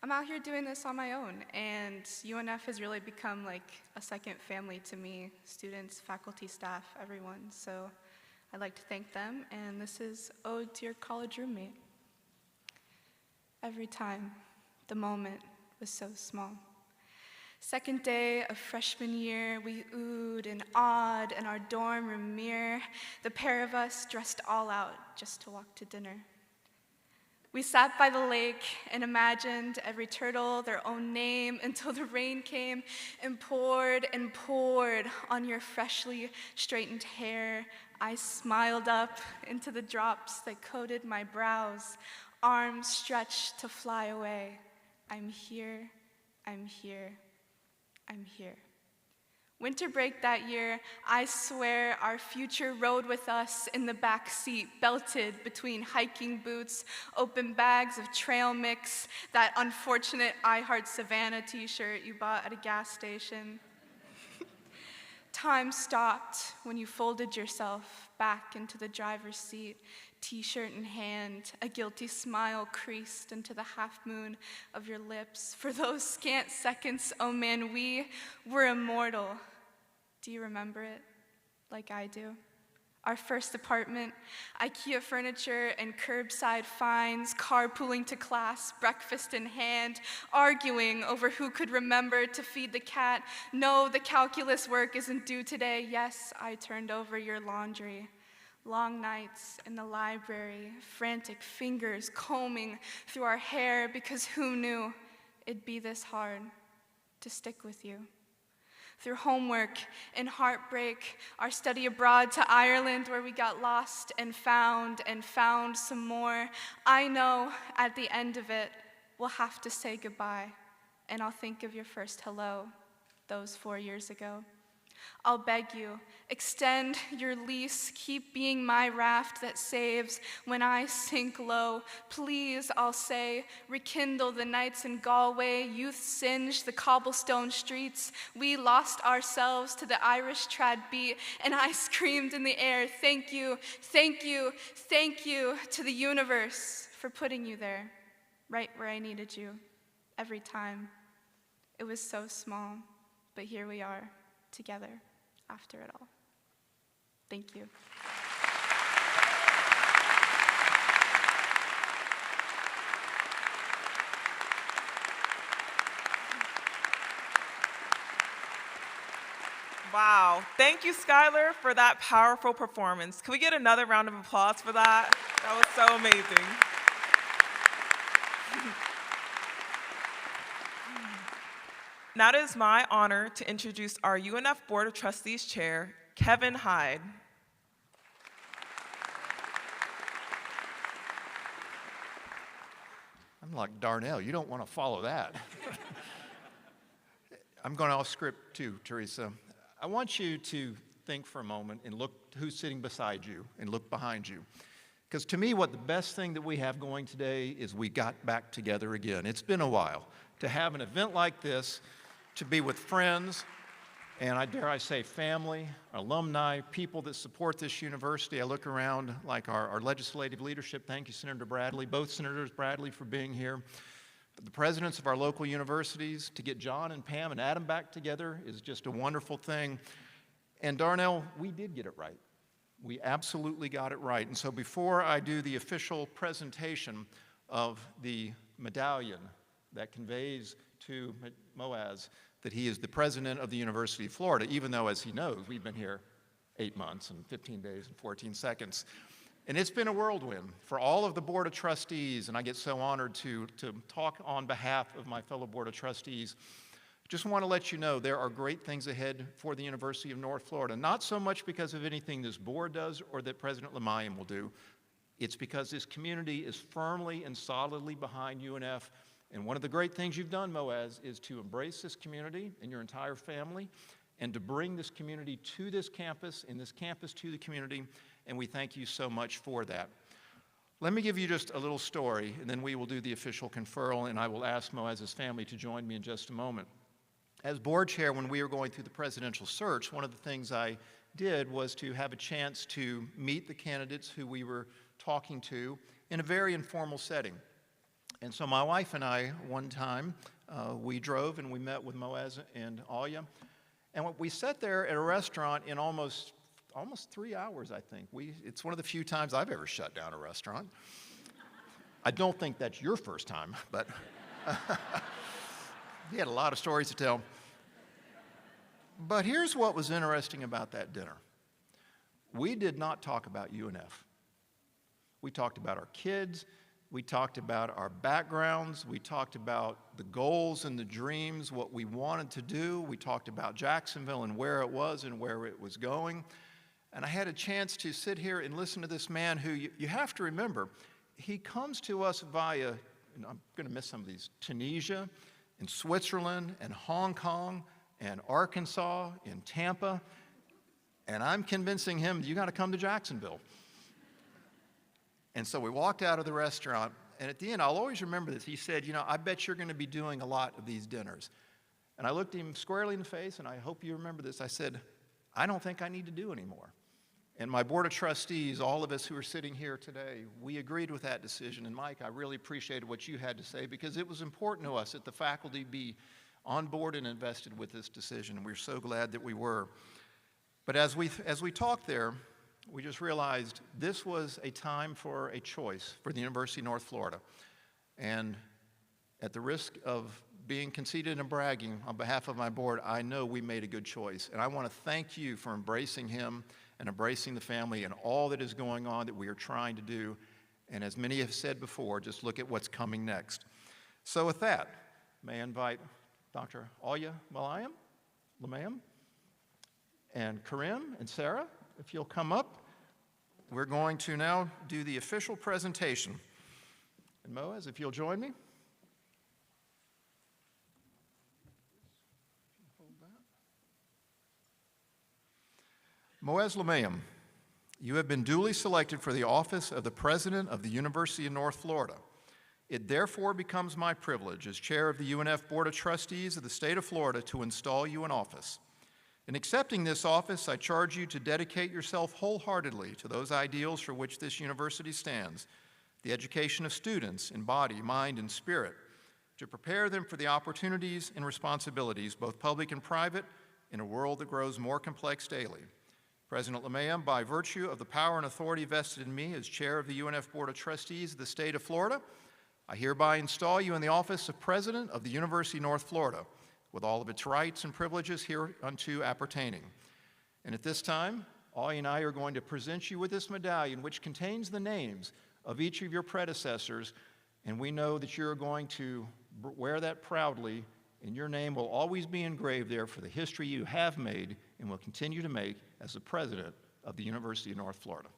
I'm out here doing this on my own, and UNF has really become like a second family to me, students, faculty, staff, everyone. So I'd like to thank them, and this is Ode to Your College Roommate. Every time, the moment was so small. Second day of freshman year, we oohed and awed in our dorm room mirror, the pair of us dressed all out just to walk to dinner. We sat by the lake and imagined every turtle their own name until the rain came and poured on your freshly straightened hair. I smiled up into the drops that coated my brows, arms stretched to fly away. I'm here, I'm here, I'm here. Winter break that year, I swear our future rode with us in the back seat, belted between hiking boots, open bags of trail mix, that unfortunate I Heart Savannah t-shirt you bought at a gas station. Time stopped when you folded yourself back into the driver's seat, t-shirt in hand, a guilty smile creased into the half moon of your lips. For those scant seconds, oh man, we were immortal. Do you remember it like I do? Our first apartment, IKEA furniture and curbside finds, carpooling to class, breakfast in hand, arguing over who could remember to feed the cat. No, the calculus work isn't due today. Yes, I turned over your laundry. Long nights in the library, frantic fingers combing through our hair because who knew it'd be this hard to stick with you? Through homework and heartbreak, our study abroad to Ireland where we got lost and found some more. I know at the end of it, we'll have to say goodbye, and I'll think of your first hello those 4 years ago. I'll beg you, extend your lease, keep being my raft that saves when I sink low. Please, I'll say, rekindle the nights in Galway, youth singed the cobblestone streets. We lost ourselves to the Irish trad beat, and I screamed in the air, thank you, thank you, thank you to the universe for putting you there, right where I needed you, every time. It was so small, but here we are, together. After it all. Thank you. Wow. Thank you, Skylar, for that powerful performance. Can we get another round of applause for that? That was so amazing. Now it is my honor to introduce our UNF Board of Trustees Chair, Kevin Hyde. I'm like, Darnell, you don't want to follow that. I'm going off script too, Teresa. I want you to think for a moment and look who's sitting beside you and look behind you. Because to me, what the best thing that we have going today is we got back together again. It's been a while. To have an event like this, to be with friends, and I dare I say family, alumni, people that support this university. I look around like our legislative leadership. Thank you, Senator Bradley, both Senators Bradley for being here. But the presidents of our local universities, to get John and Pam and Adam back together is just a wonderful thing. And Darnell, we did get it right. We absolutely got it right. And so before I do the official presentation of the medallion that conveys to Moez that he is the president of the University of Florida, even though, as he knows, we've been here 8 months and 15 days and 14 seconds. And it's been a whirlwind for all of the Board of Trustees, and I get so honored to talk on behalf of my fellow Board of Trustees. Just want to let you know there are great things ahead for the University of North Florida, not so much because of anything this board does or that President Limayem will do. It's because this community is firmly and solidly behind UNF. And one of the great things you've done, Moez, is to embrace this community and your entire family and to bring this community to this campus and this campus to the community, and we thank you so much for that. Let me give you just a little story, and then we will do the official conferral, and I will ask Moez's family to join me in just a moment. As board chair, when we were going through the presidential search, one of the things I did was to have a chance to meet the candidates who we were talking to in a very informal setting. And so my wife and I, one time, we drove and we met with Moez and Alia. And we sat there at a restaurant in almost 3 hours, I think. It's one of the few times I've ever shut down a restaurant. I don't think that's your first time, but he had a lot of stories to tell. But here's what was interesting about that dinner. We did not talk about UNF. We talked about our kids. We talked about our backgrounds. We talked about the goals and the dreams, what we wanted to do. We talked about Jacksonville and where it was and where it was going. And I had a chance to sit here and listen to this man who, you have to remember, he comes to us via, and I'm going to miss some of these, Tunisia and Switzerland and Hong Kong and Arkansas and Tampa. And I'm convincing him, you got to come to Jacksonville. And so we walked out of the restaurant, and at the end, I'll always remember this. He said, I bet you're going to be doing a lot of these dinners. And I looked him squarely in the face, and I hope you remember this. I said, I don't think I need to do anymore. And my Board of Trustees, all of us who are sitting here today, we agreed with that decision. And Mike, I really appreciated what you had to say because it was important to us that the faculty be on board and invested with this decision, and we're so glad that we were. But as we talked there, we just realized this was a time for a choice for the University of North Florida. And at the risk of being conceited and bragging on behalf of my board, I know we made a good choice. And I want to thank you for embracing him and embracing the family and all that is going on that we are trying to do. And as many have said before, just look at what's coming next. So with that, may I invite Dr. Moez Limayem and Karim and Sarah, if you'll come up. We're going to now do the official presentation. And Moez, if you'll join me. Moez Limayem, you have been duly selected for the office of the President of the University of North Florida. It therefore becomes my privilege as chair of the UNF Board of Trustees of the state of Florida to install you in office. In accepting this office, I charge you to dedicate yourself wholeheartedly to those ideals for which this university stands, the education of students in body, mind, and spirit, to prepare them for the opportunities and responsibilities, both public and private, in a world that grows more complex daily. President Limayem, by virtue of the power and authority vested in me as chair of the UNF Board of Trustees of the state of Florida, I hereby install you in the office of President of the University of North Florida, with all of its rights and privileges hereunto appertaining. And at this time, Ollie and I are going to present you with this medallion, which contains the names of each of your predecessors, and we know that you're going to wear that proudly, and your name will always be engraved there for the history you have made and will continue to make as the President of the University of North Florida.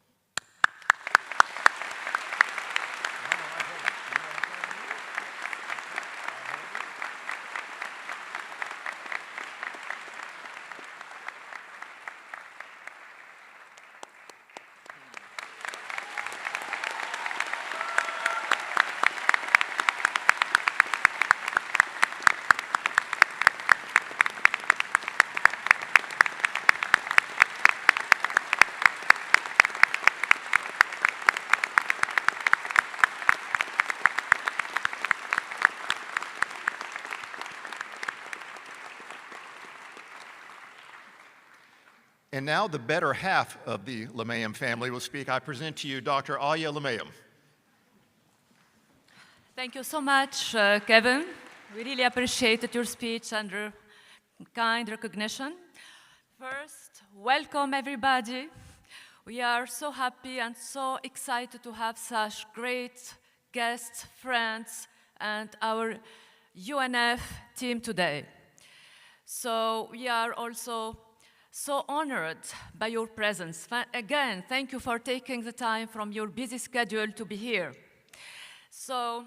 And now the better half of the Limayem family will speak. I present to you Dr. Alia Limayem. Thank you so much, Kevin. We really appreciated your speech and your kind recognition. First, welcome everybody. We are so happy and so excited to have such great guests, friends, and our UNF team today. So we are also so honored by your presence. Again, thank you for taking the time from your busy schedule to be here. So,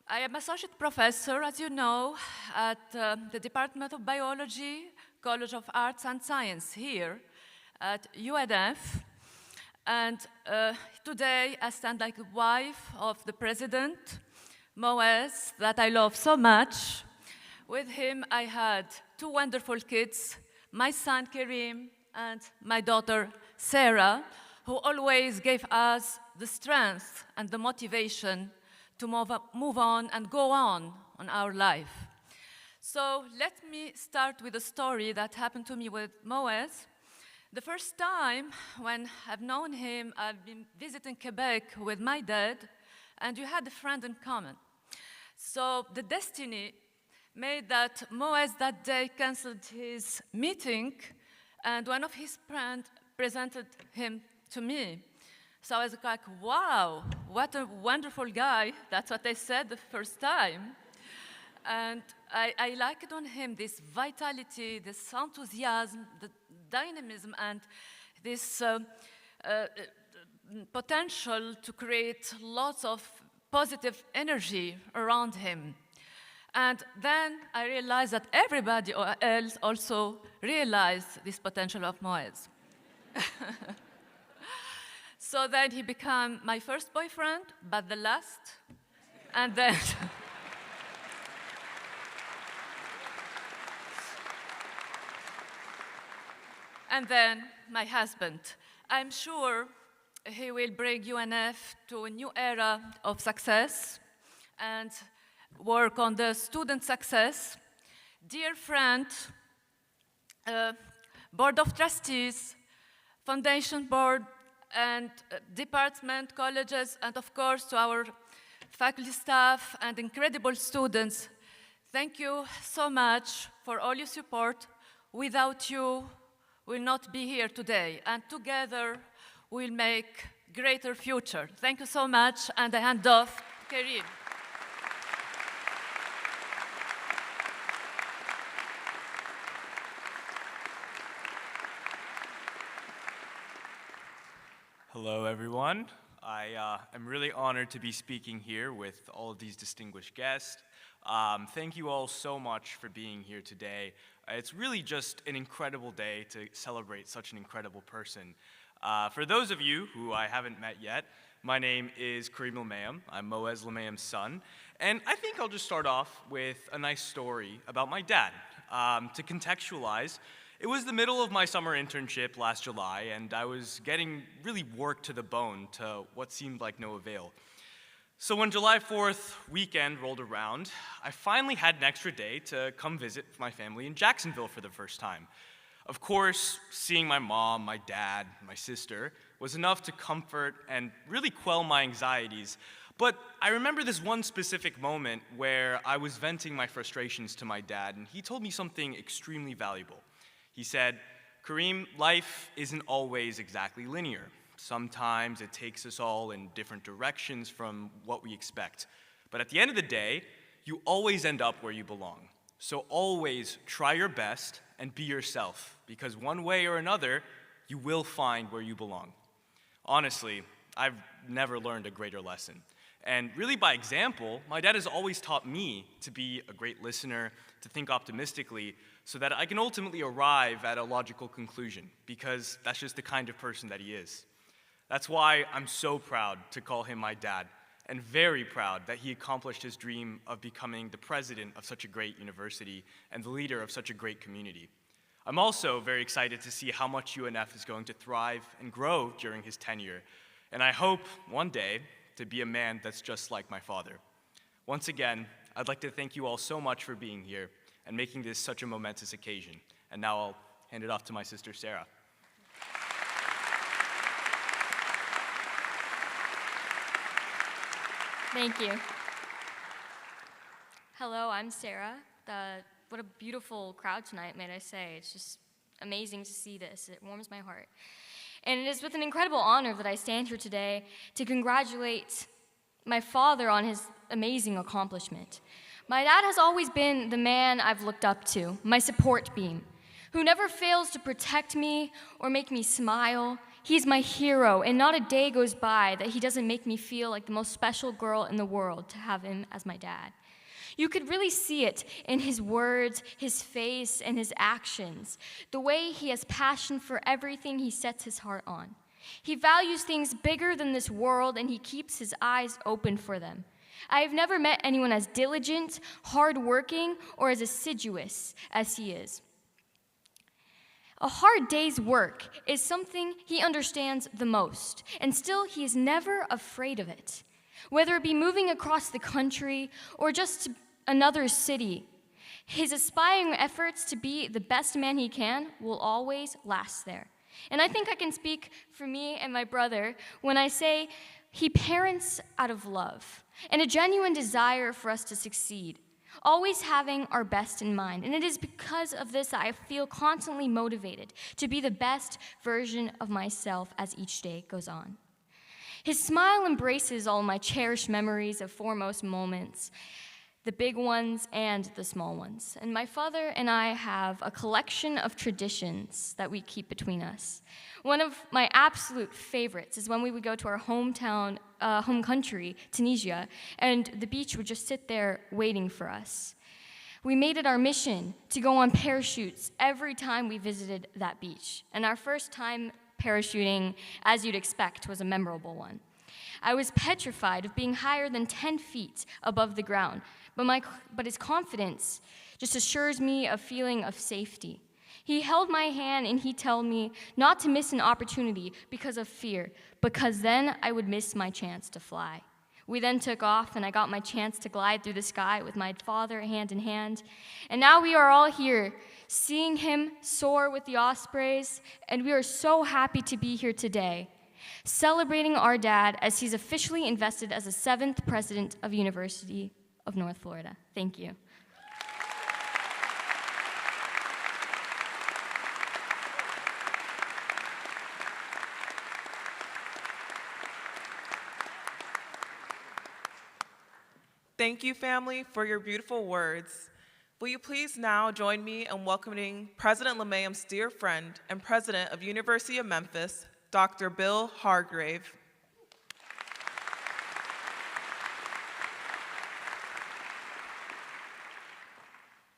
I am associate professor, as you know, at the Department of Biology, College of Arts and Science here at UNF. And today, I stand like the wife of the president, Moez, that I love so much. With him, I had two wonderful kids, my son Kareem and my daughter Sarah, who always gave us the strength and the motivation to move on and go on our life. So let me start with a story that happened to me with Moez. The first time when I've known him, I've been visiting Quebec with my dad, and we had a friend in common. So the destiny made that Moez that day canceled his meeting, and one of his friends presented him to me. So I was like, wow, what a wonderful guy. That's what I said the first time. And I liked on him this vitality, this enthusiasm, the dynamism, and this potential to create lots of positive energy around him. And then I realized that everybody else also realized this potential of Moez. So then he became my first boyfriend, but the last, and then and then my husband. I'm sure he will bring UNF to a new era of success and work on the student success. Dear friend, Board of Trustees, Foundation Board, and department, colleges, and of course to our faculty staff and incredible students, thank you so much for all your support. Without you, we'll not be here today, and together we'll make greater future. Thank you so much, and I hand off Kareem. Hello, everyone. I'm really honored to be speaking here with all of these distinguished guests. Thank you all so much for being here today. It's really just an incredible day to celebrate such an incredible person. For those of you who I haven't met yet, my name is Cordially Limayem. I'm Moez Limayem's son. And I think I'll just start off with a nice story about my dad. To contextualize, it was the middle of my summer internship last July, and I was getting really worked to the bone to what seemed like no avail. So when July 4th weekend rolled around, I finally had an extra day to come visit my family in Jacksonville for the first time. Of course, seeing my mom, my dad, my sister was enough to comfort and really quell my anxieties. But I remember this one specific moment where I was venting my frustrations to my dad, and he told me something extremely valuable. He said, "Kareem, life isn't always exactly linear. Sometimes it takes us all in different directions from what we expect. But at the end of the day, you always end up where you belong. So always try your best and be yourself, because one way or another, you will find where you belong." Honestly, I've never learned a greater lesson. And really by example, my dad has always taught me to be a great listener, to think optimistically, so that I can ultimately arrive at a logical conclusion, because that's just the kind of person that he is. That's why I'm so proud to call him my dad, and very proud that he accomplished his dream of becoming the president of such a great university and the leader of such a great community. I'm also very excited to see how much UNF is going to thrive and grow during his tenure, and I hope one day to be a man that's just like my father. Once again, I'd like to thank you all so much for being here and making this such a momentous occasion. And now I'll hand it off to my sister, Sarah. Thank you. Hello, I'm Sarah. What a beautiful crowd tonight, may I say. It's just amazing to see this. It warms my heart. And it is with an incredible honor that I stand here today to congratulate my father on his amazing accomplishment. My dad has always been the man I've looked up to, my support beam, who never fails to protect me or make me smile. He's my hero, and not a day goes by that he doesn't make me feel like the most special girl in the world to have him as my dad. You could really see it in his words, his face, and his actions, the way he has passion for everything he sets his heart on. He values things bigger than this world, and he keeps his eyes open for them. I have never met anyone as diligent, hardworking, or as assiduous as he is. A hard day's work is something he understands the most, and still he is never afraid of it. Whether it be moving across the country or just to another city, his aspiring efforts to be the best man he can will always last there. And I think I can speak for me and my brother when I say he parents out of love and a genuine desire for us to succeed, always having our best in mind. And it is because of this that I feel constantly motivated to be the best version of myself as each day goes on. His smile embraces all my cherished memories of foremost moments, the big ones and the small ones. And my father and I have a collection of traditions that we keep between us. One of my absolute favorites is when we would go to our home country, Tunisia, and the beach would just sit there waiting for us. We made it our mission to go on parachutes every time we visited that beach. And our first time parachuting, as you'd expect, was a memorable one. I was petrified of being higher than 10 feet above the ground, but his confidence just assures me a feeling of safety. He held my hand and he told me not to miss an opportunity because of fear, because then I would miss my chance to fly. We then took off and I got my chance to glide through the sky with my father hand in hand. And now we are all here, seeing him soar with the Ospreys, and we are so happy to be here today, celebrating our dad as he's officially invested as the 7th president of University of North Florida. Thank you. Thank you, family, for your beautiful words. Will you please now join me in welcoming President Limayem's dear friend and president of University of Memphis, Dr. Bill Hargrave.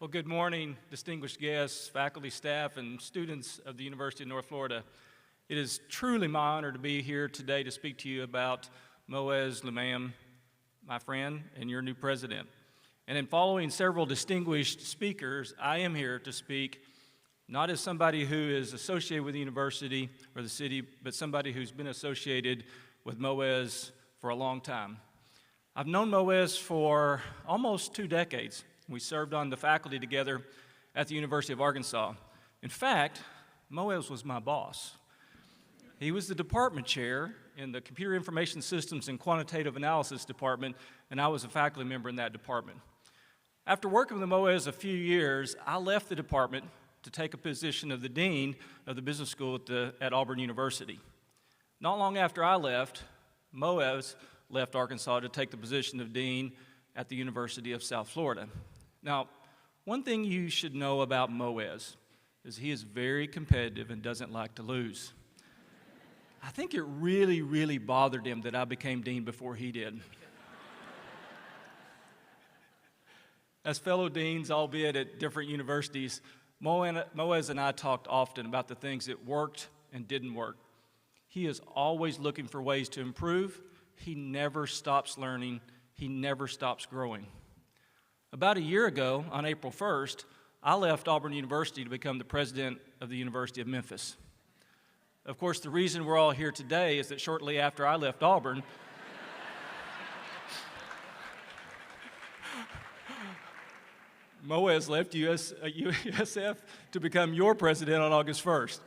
Well, good morning, distinguished guests, faculty, staff, and students of the University of North Florida. It is truly my honor to be here today to speak to you about Moez Limayem, my friend, and your new president. And in following several distinguished speakers, I am here to speak not as somebody who is associated with the university or the city, but somebody who's been associated with Moez for a long time. I've known Moez for almost 2 decades. We served on the faculty together at the University of Arkansas. In fact, Moez was my boss. He was the department chair in the Computer Information Systems and Quantitative Analysis department, and I was a faculty member in that department. After working with Moez a few years, I left the department to take a position of the dean of the business school at Auburn University. Not long after I left, Moez left Arkansas to take the position of dean at the University of South Florida. Now, one thing you should know about Moez is he is very competitive and doesn't like to lose. I think it really, really bothered him that I became dean before he did. As fellow deans, albeit at different universities, Moez and I talked often about the things that worked and didn't work. He is always looking for ways to improve. He never stops learning. He never stops growing. About a year ago, on April 1st, I left Auburn University to become the president of the University of Memphis. Of course, the reason we're all here today is that shortly after I left Auburn, Moez left USF to become your president on August 1st.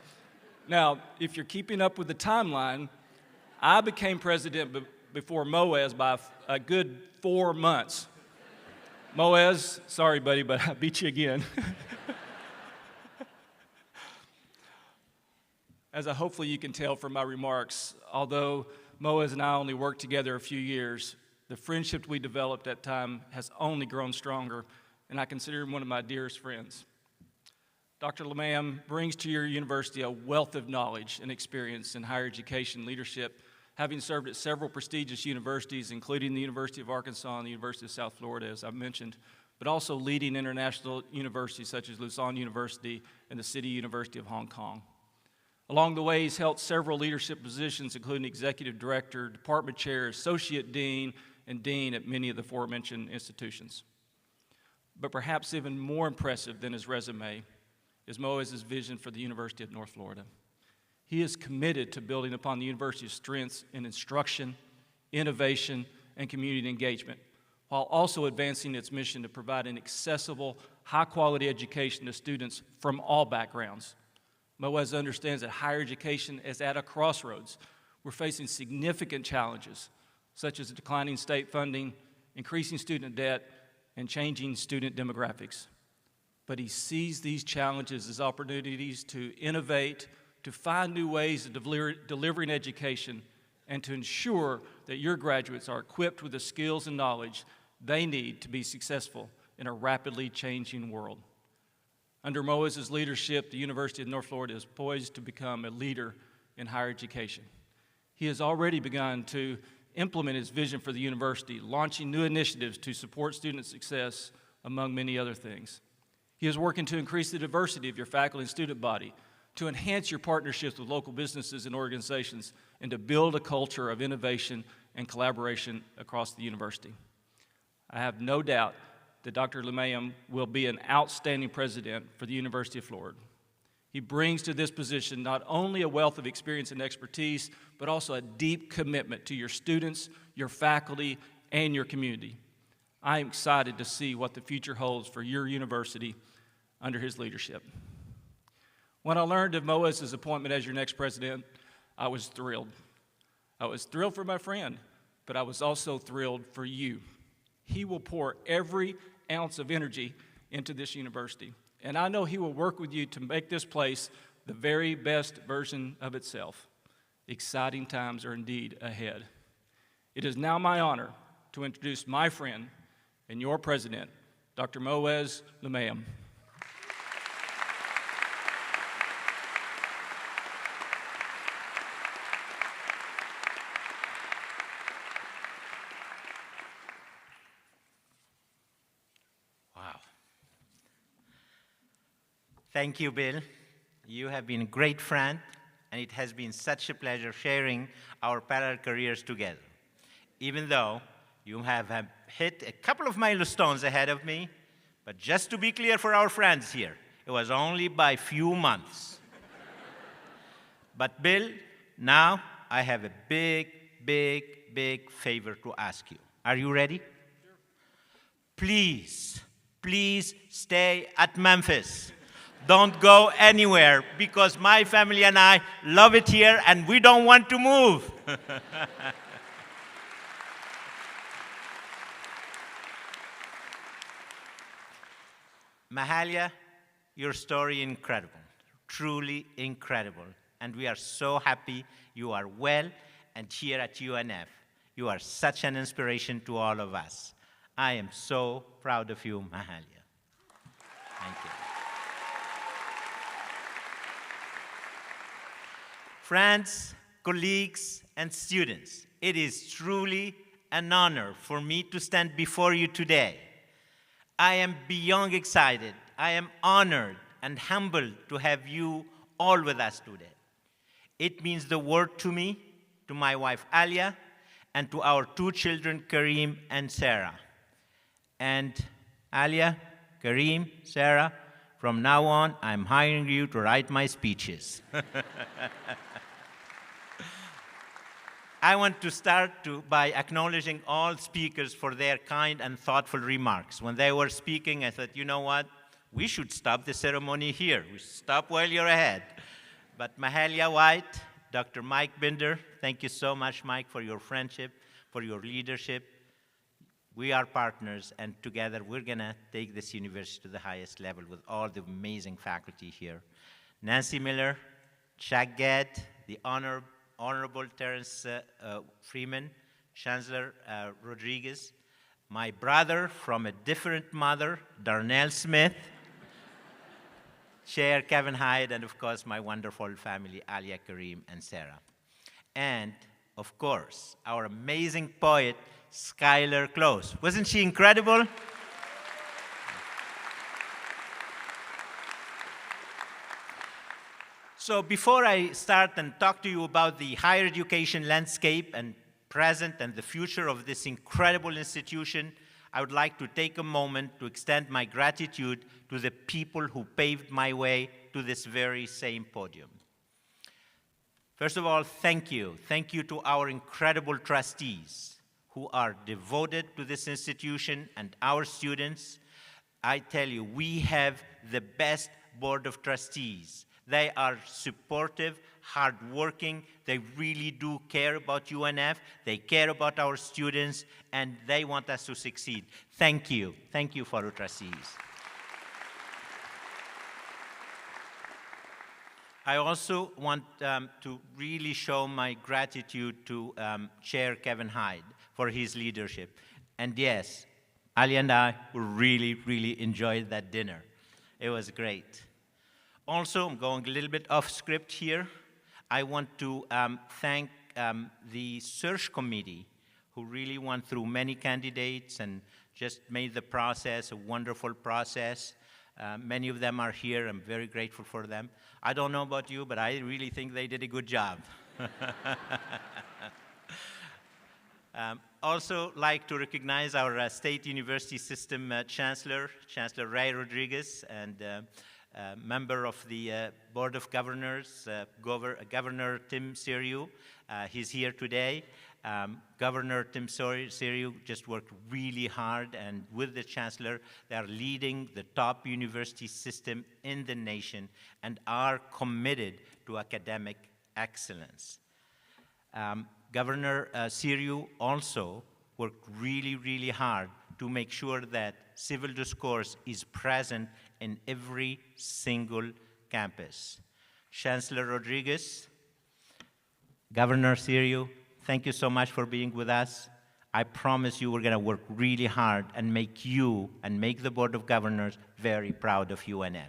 Now, if you're keeping up with the timeline, I became president before Moez by a good 4 months. Moez, sorry, buddy, but I beat you again. As hopefully you can tell from my remarks, although Moez and I only worked together a few years, the friendship we developed at that time has only grown stronger, and I consider him one of my dearest friends. Dr. Limayem brings to your university a wealth of knowledge and experience in higher education leadership, having served at several prestigious universities, including the University of Arkansas and the University of South Florida, as I mentioned, but also leading international universities such as Lausanne University and the City University of Hong Kong. Along the way, he's held several leadership positions, including executive director, department chair, associate dean, and dean at many of the aforementioned institutions. But perhaps even more impressive than his resume is Moez's vision for the University of North Florida. He is committed to building upon the university's strengths in instruction, innovation, and community engagement, while also advancing its mission to provide an accessible, high-quality education to students from all backgrounds. Moez understands that higher education is at a crossroads. We're facing significant challenges, such as declining state funding, increasing student debt, and changing student demographics. But he sees these challenges as opportunities to innovate, to find new ways of delivering education, and to ensure that your graduates are equipped with the skills and knowledge they need to be successful in a rapidly changing world. Under Moez's leadership, the University of North Florida is poised to become a leader in higher education. He has already begun to implement his vision for the university, launching new initiatives to support student success, among many other things. He is working to increase the diversity of your faculty and student body, to enhance your partnerships with local businesses and organizations, and to build a culture of innovation and collaboration across the university. I have no doubt that Dr. Limayem will be an outstanding president for the University of Florida. He brings to this position not only a wealth of experience and expertise, but also a deep commitment to your students, your faculty, and your community. I am excited to see what the future holds for your university under his leadership. When I learned of Moez's appointment as your next president, I was thrilled. I was thrilled for my friend, but I was also thrilled for you. He will pour every ounce of energy into this university, and I know he will work with you to make this place the very best version of itself. Exciting times are indeed ahead. It is now my honor to introduce my friend and your president, Dr. Moez Limayem. Thank you, Bill. You have been a great friend, and it has been such a pleasure sharing our parallel careers together. Even though you have hit a couple of milestones ahead of me, but just to be clear for our friends here, it was only by few months. But Bill, now I have a big, big, big favor to ask you. Are you ready? Sure. Please, please stay at Memphis. Don't go anywhere, because my family and I love it here and we don't want to move. Mahalia, your story incredible, truly incredible. And we are so happy you are well and here at UNF. You are such an inspiration to all of us. I am so proud of you, Mahalia. Thank you. Friends, colleagues, and students, it is truly an honor for me to stand before you today. I am beyond excited. I am honored and humbled to have you all with us today. It means the world to me, to my wife Alia, and to our two children, Kareem and Sarah. And Alia, Kareem, Sarah, from now on, I'm hiring you to write my speeches. I want to start by acknowledging all speakers for their kind and thoughtful remarks. When they were speaking, I thought, you know what? We should stop the ceremony here. We stop while you're ahead. But Mahalia White, Dr. Mike Binder, thank you so much, Mike, for your friendship, for your leadership. We are partners, and together we're going to take this university to the highest level with all the amazing faculty here. Nancy Miller, Chuck Gedd, the Honorable Terrence Freeman, Chancellor Rodriguez, my brother from a different mother, Darnell Smith, Chair Kevin Hyde, and of course my wonderful family, Alia, Kareem, and Sarah. And of course, our amazing poet, Skylar Close. Wasn't she incredible? So before I start and talk to you about the higher education landscape and present and the future of this incredible institution, I would like to take a moment to extend my gratitude to the people who paved my way to this very same podium. First of all, thank you. Thank you to our incredible trustees who are devoted to this institution and our students. I tell you, we have the best board of trustees. They are supportive, hardworking. They really do care about UNF. They care about our students, and they want us to succeed. Thank you. Thank you for our trustees. I also want to really show my gratitude to Chair Kevin Hyde for his leadership. And yes, Ali and I really, really enjoyed that dinner. It was great. Also, I'm going a little bit off script here. I want to thank the search committee who really went through many candidates and just made the process a wonderful process. Many of them are here. I'm very grateful for them. I don't know about you, but I really think they did a good job. Also like to recognize our State University System Chancellor, Chancellor Ray Rodriguez, and member of the Board of Governors, Governor Tim Siriu. He's here today. Governor Tim Siriu just worked really hard, and with the Chancellor, they are leading the top university system in the nation and are committed to academic excellence. Governor Siriu also worked really, really hard to make sure that civil discourse is present in every single campus. Chancellor Rodriguez, Governor Siriu, thank you so much for being with us. I promise you we're going to work really hard and make you and make the Board of Governors very proud of UNF.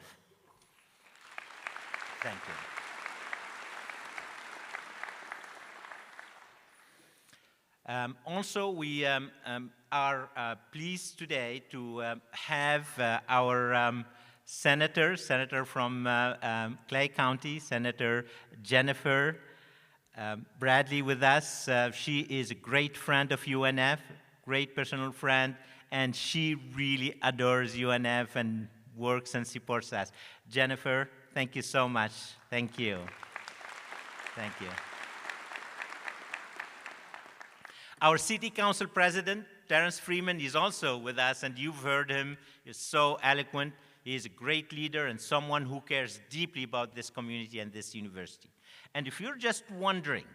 Thank you. Also, we are pleased today to have our Senator from Clay County, Senator Jennifer Bradley with us. She is a great friend of UNF, great personal friend, and she really adores UNF and works and supports us. Jennifer, thank you so much. Thank you. Thank you. Our City Council President, Terrence Freeman, is also with us, and you've heard him. He's so eloquent. He is a great leader and someone who cares deeply about this community and this university. And if you're just wondering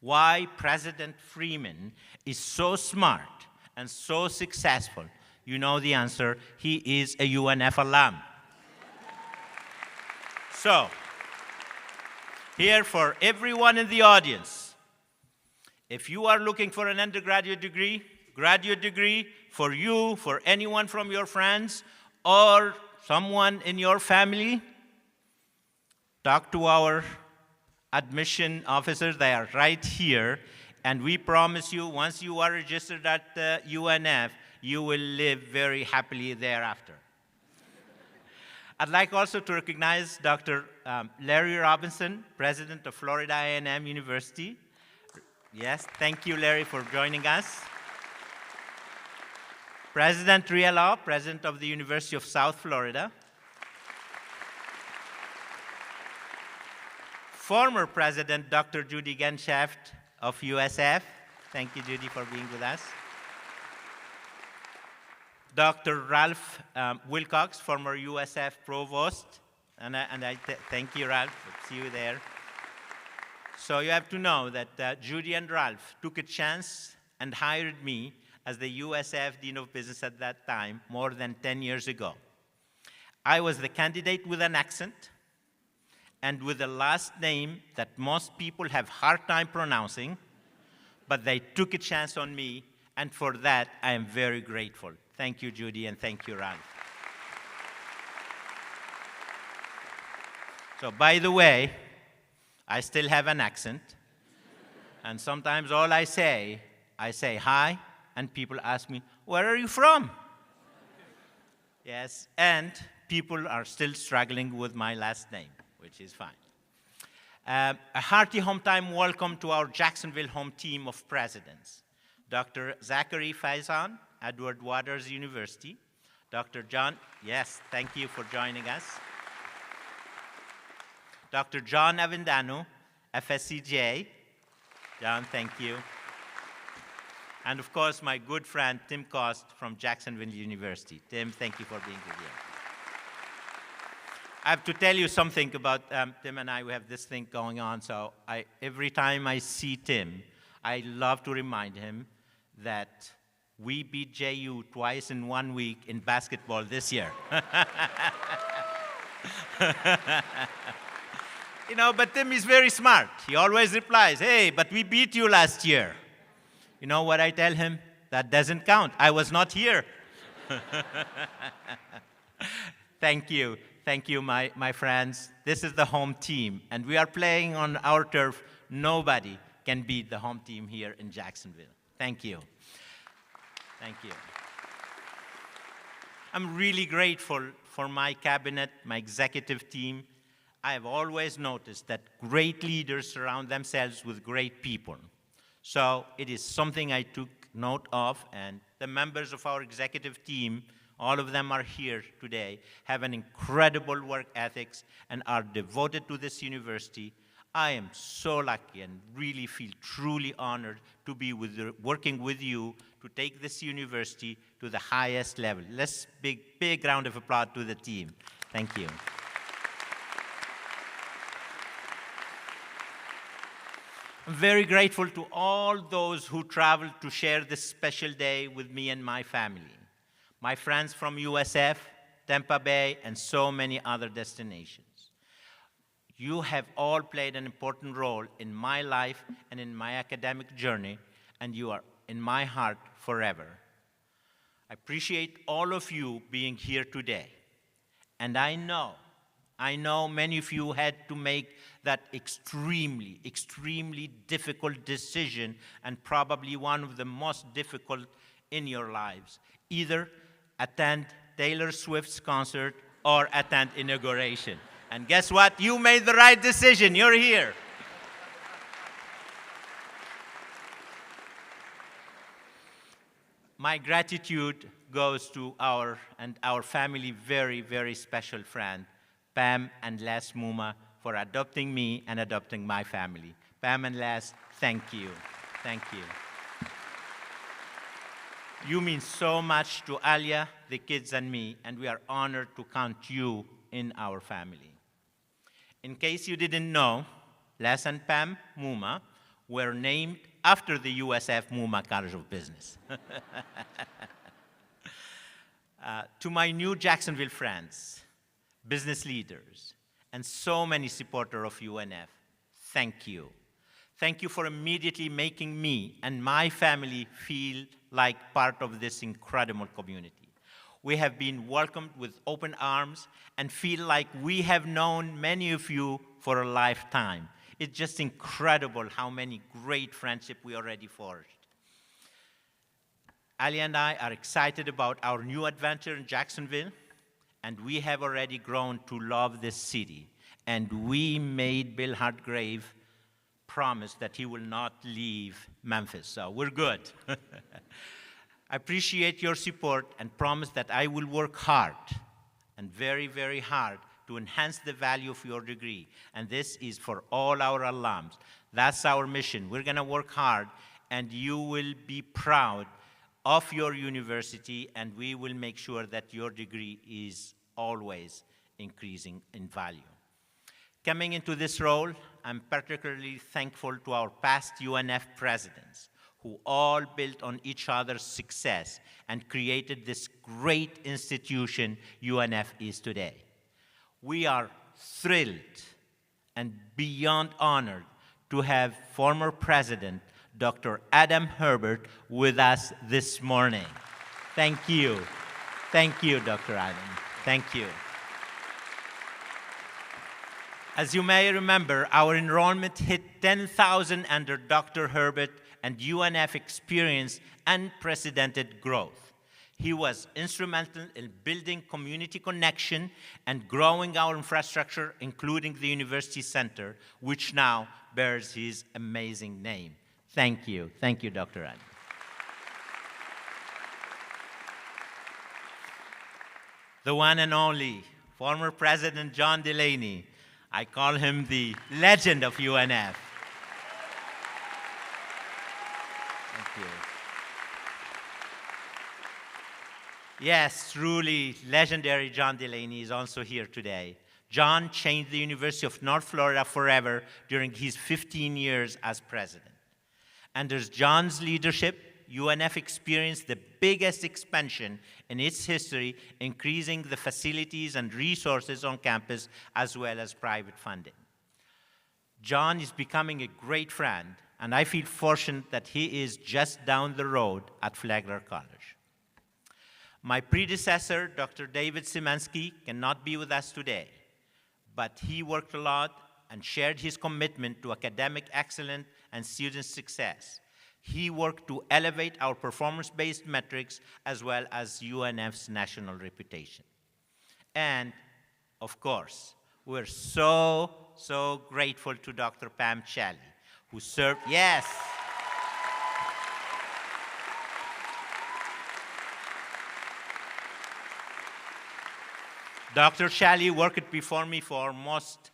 why President Freeman is so smart and so successful, you know the answer. He is a UNF alum. So, here for everyone in the audience, if you are looking for an undergraduate degree, graduate degree, for you, for anyone from your friends, or someone in your family, talk to our admission officers. They are right here. And we promise you, once you are registered at UNF, you will live very happily thereafter. I'd like also to recognize Dr. Larry Robinson, president of Florida A&M University. Yes, thank you, Larry, for joining us. President Ria Law, president of the University of South Florida. Former President Dr. Judy Genshaft of USF. Thank you, Judy, for being with us. Dr. Ralph Wilcox, former USF Provost. And I thank you, Ralph. See you there. So you have to know that Judy and Ralph took a chance and hired me as the USF Dean of Business at that time, more than 10 years ago. I was the candidate with an accent and with a last name that most people have a hard time pronouncing, but they took a chance on me, and for that, I am very grateful. Thank you, Judy, and thank you, Ralph. So, by the way, I still have an accent, and sometimes all I say hi, and people ask me, where are you from? Yes, and people are still struggling with my last name, which is fine. A hearty home-time welcome to our Jacksonville home team of presidents. Dr. Zachary Faison, Edward Waters University. Dr. John, yes, thank you for joining us. Dr. John Avendano, FSCJ. John, thank you. And of course, my good friend, Tim Cost from Jacksonville University. Tim, thank you for being here. I have to tell you something about Tim and I. We have this thing going on, so every time I see Tim, I love to remind him that we beat JU twice in 1 week in basketball this year. You know, but Tim is very smart. He always replies, hey, but we beat you last year. You know what I tell him? That doesn't count. I was not here. Thank you. Thank you, my friends. This is the home team, and we are playing on our turf. Nobody can beat the home team here in Jacksonville. Thank you. Thank you. I'm really grateful for my cabinet, my executive team. I have always noticed that great leaders surround themselves with great people. So it is something I took note of, and the members of our executive team, all of them are here today, have an incredible work ethics and are devoted to this university. I am so lucky and really feel truly honored to be working with you to take this university to the highest level. Let's big round of applause to the team. Thank you. I'm very grateful to all those who traveled to share this special day with me and my family. My friends from USF, Tampa Bay, and so many other destinations. You have all played an important role in my life and in my academic journey, and you are in my heart forever. I appreciate all of you being here today. And I know many of you had to make that extremely, extrememely difficult decision, and probably one of the most difficult in your lives. Either attend Taylor Swift's concert or attend inauguration. And guess what? You made the right decision. You're here. My gratitude goes to our family very, very special friend, Pam and Les Muma, for adopting me and adopting my family. Pam and Les, thank you. Thank you. You mean so much to Alia, the kids, and me, and we are honored to count you in our family. In case you didn't know, Les and Pam Muma were named after the USF Muma College of Business. To my new Jacksonville friends, business leaders, and so many supporters of UNF, thank you. Thank you for immediately making me and my family feel like part of this incredible community. We have been welcomed with open arms and feel like we have known many of you for a lifetime. It's just incredible how many great friendships we already forged. Ali and I are excited about our new adventure in Jacksonville, and we have already grown to love this city. And we made Bill Hartgrave promise that he will not leave Memphis, so we're good. I appreciate your support and promise that I will work hard, and very, very hard, to enhance the value of your degree. And this is for all our alums. That's our mission. We're gonna work hard, and you will be proud of your university, and we will make sure that your degree is always increasing in value. Coming into this role, I'm particularly thankful to our past UNF presidents, who all built on each other's success and created this great institution UNF is today. We are thrilled and beyond honored to have former President Dr. Adam Herbert with us this morning. Thank you. Thank you, Dr. Adam. Thank you. As you may remember, our enrollment hit 10,000 under Dr. Herbert, and UNF experienced unprecedented growth. He was instrumental in building community connection and growing our infrastructure, including the University Center, which now bears his amazing name. Thank you. Thank you, Dr. Adam. The one and only former President John Delaney. I call him the legend of UNF. Thank you. Yes, truly legendary John Delaney is also here today. John changed the University of North Florida forever during his 15 years as president. Under John's leadership, UNF experienced the biggest expansion in its history, increasing the facilities and resources on campus as well as private funding. John is becoming a great friend, and I feel fortunate that he is just down the road at Flagler College. My predecessor, Dr. David Szymanski, cannot be with us today, but he worked a lot and shared his commitment to academic excellence and student success. He worked to elevate our performance-based metrics as well as UNF's national reputation. And, of course, we're so grateful to Dr. Pam Challey, who served, yes. Dr. Challey worked before me for almost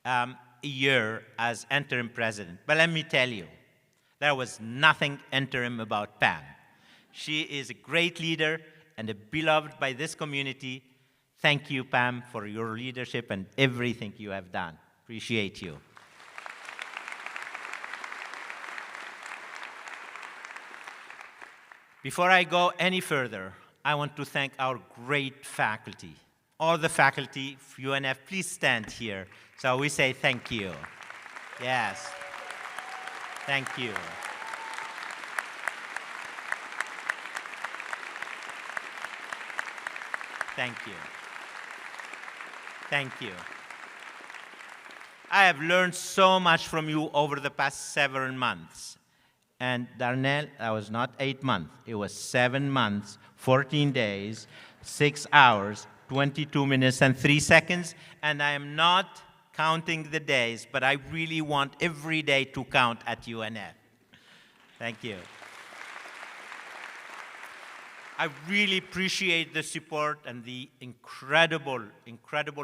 a year as interim president. But let me tell you, there was nothing interim about Pam. She is a great leader and beloved by this community. Thank you, Pam, for your leadership and everything you have done. Appreciate you. Before I go any further, I want to thank our great faculty. All the faculty of UNF, please stand here. So we say thank you. Yes. Thank you. Thank you. Thank you. I have learned so much from you over the past 7 months. And Darnell, that was not 8 months. It was 7 months, 14 days, 6 hours, 22 minutes and 3 seconds, and I am not counting the days, but I really want every day to count at UNF. Thank you. I really appreciate the support and the incredible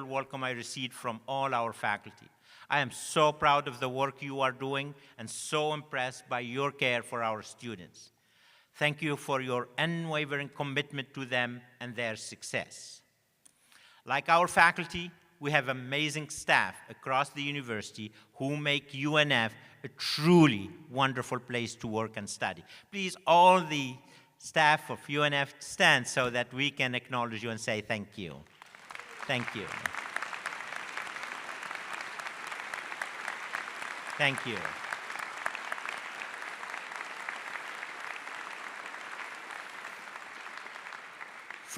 welcome I received from all our faculty. I am so proud of the work you are doing and so impressed by your care for our students. Thank you for your unwavering commitment to them and their success. Like our faculty, we have amazing staff across the university who make UNF a truly wonderful place to work and study. Please, all the staff of UNF stand so that we can acknowledge you and say thank you. Thank you. Thank you.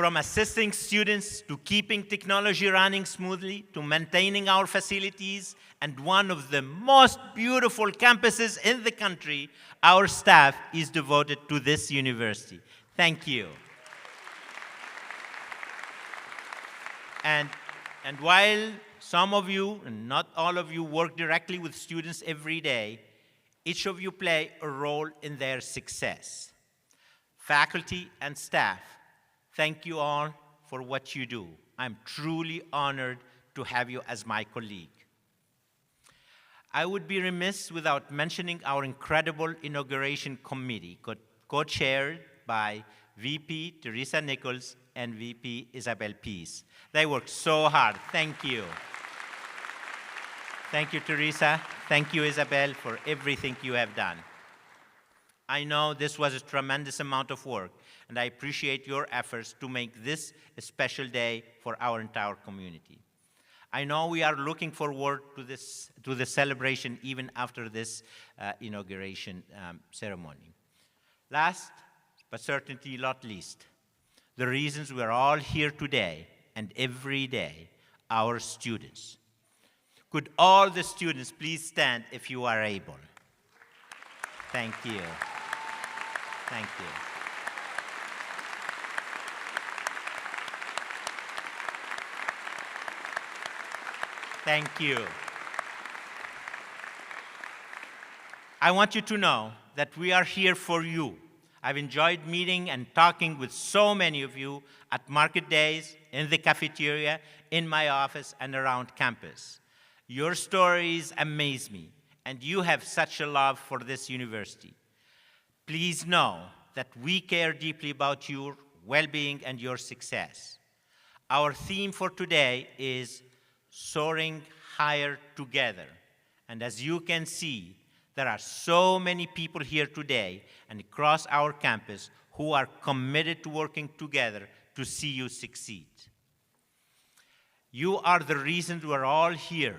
From assisting students to keeping technology running smoothly to maintaining our facilities and one of the most beautiful campuses in the country, our staff is devoted to this university. Thank you. And while some of you, and not all of you, work directly with students every day, each of you play a role in their success. Faculty and staff, thank you all for what you do. I'm truly honored to have you as my colleague. I would be remiss without mentioning our incredible inauguration committee, co-chaired by VP Teresa Nichols and VP Isabel Peace. They worked so hard. Thank you. Thank you, Teresa. Thank you, Isabel, for everything you have done. I know this was a tremendous amount of work, and I appreciate your efforts to make this a special day for our entire community. I know we are looking forward to the celebration even after this inauguration ceremony. Last, but certainly not least, the reasons we are all here today and every day, our students. Could all the students please stand if you are able? Thank you. Thank you. Thank you. I want you to know that we are here for you. I've enjoyed meeting and talking with so many of you at market days, in the cafeteria, in my office, and around campus. Your stories amaze me, and you have such a love for this university. Please know that we care deeply about your well-being and your success. Our theme for today is Soaring Higher Together. And as you can see, there are so many people here today and across our campus who are committed to working together to see you succeed. You are the reason we're all here,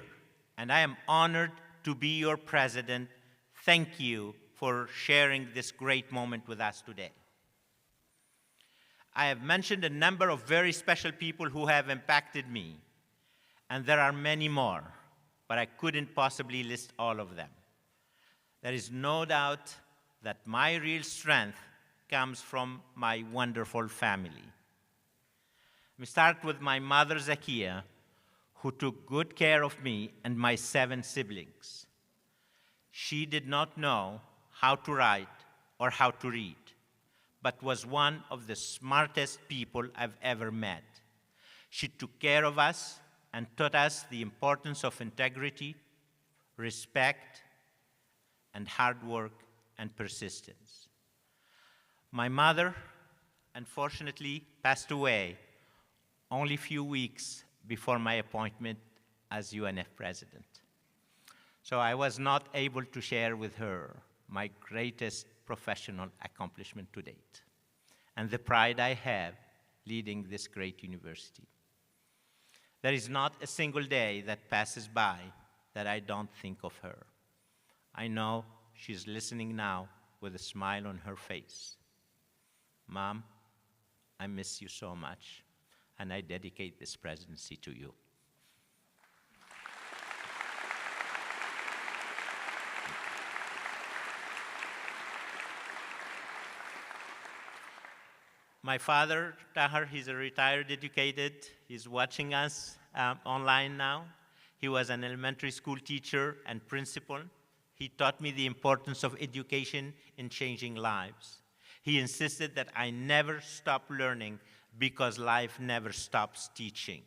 and I am honored to be your president. Thank you for sharing this great moment with us today. I have mentioned a number of very special people who have impacted me, and there are many more, but I couldn't possibly list all of them. There is no doubt that my real strength comes from my wonderful family. We start with my mother, Zakia, who took good care of me and my 7 siblings. She did not know how to write or how to read, but was one of the smartest people I've ever met. She took care of us and taught us the importance of integrity, respect, and hard work and persistence. My mother, unfortunately, passed away only a few weeks before my appointment as UNF president. So I was not able to share with her my greatest professional accomplishment to date and the pride I have leading this great university. There is not a single day that passes by that I don't think of her. I know she's listening now with a smile on her face. Mom, I miss you so much, and I dedicate this presidency to you. My father, Tahar, he's a retired educated. He's watching us online now. He was an elementary school teacher and principal. He taught me the importance of education in changing lives. He insisted that I never stop learning because life never stops teaching.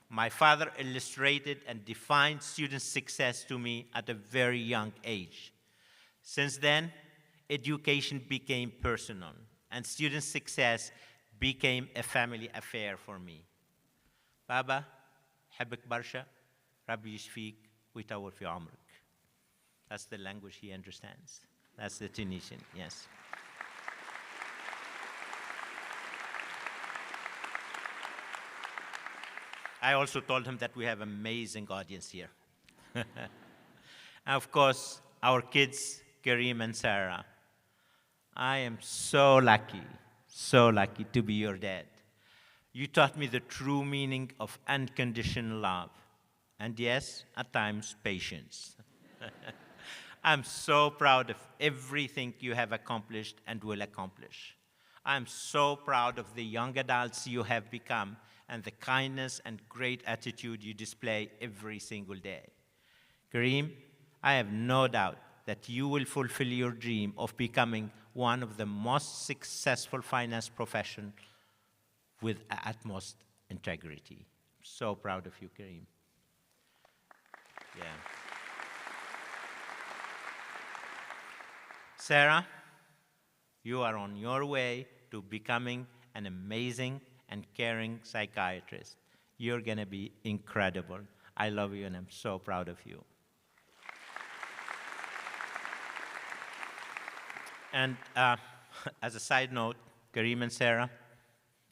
My father illustrated and defined student success to me at a very young age. Since then, education became personal, and student success became a family affair for me. Baba, حبك برشا, ربي يشفيك ويطول في عمرك. That's the language he understands. That's the Tunisian, yes. I also told him that we have an amazing audience here. And of course, our kids, Kareem and Sarah. I am so lucky to be your dad. You taught me the true meaning of unconditional love. And yes, at times, patience. I'm so proud of everything you have accomplished and will accomplish. I'm so proud of the young adults you have become and the kindness and great attitude you display every single day. Kareem, I have no doubt that you will fulfill your dream of becoming one of the most successful finance professionals with utmost integrity. So proud of you, Kareem. Yeah. Sarah, you are on your way to becoming an amazing and caring psychiatrist. You're going to be incredible. I love you, and I'm so proud of you. And as a side note, Kareem and Sarah,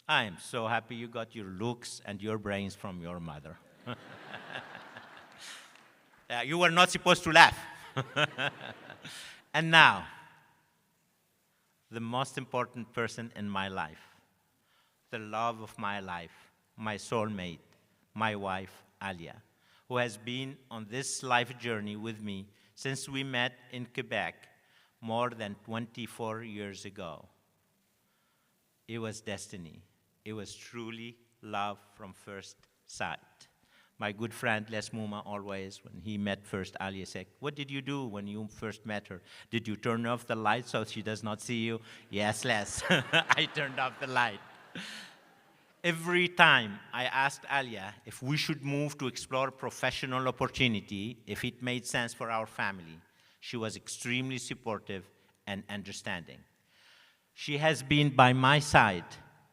I am so happy you got your looks and your brains from your mother. You were not supposed to laugh. And now, the most important person in my life, the love of my life, my soulmate, my wife, Alia, who has been on this life journey with me since we met in Quebec more than 24 years ago. It was destiny. It was truly love from first sight. My good friend Les Mouma always, when he met first Alia, said, "What did you do when you first met her? Did you turn off the light so she does not see you?" Yes, Les, I turned off the light. Every time I asked Alia if we should move to explore professional opportunity, if it made sense for our family, she was extremely supportive and understanding. She has been by my side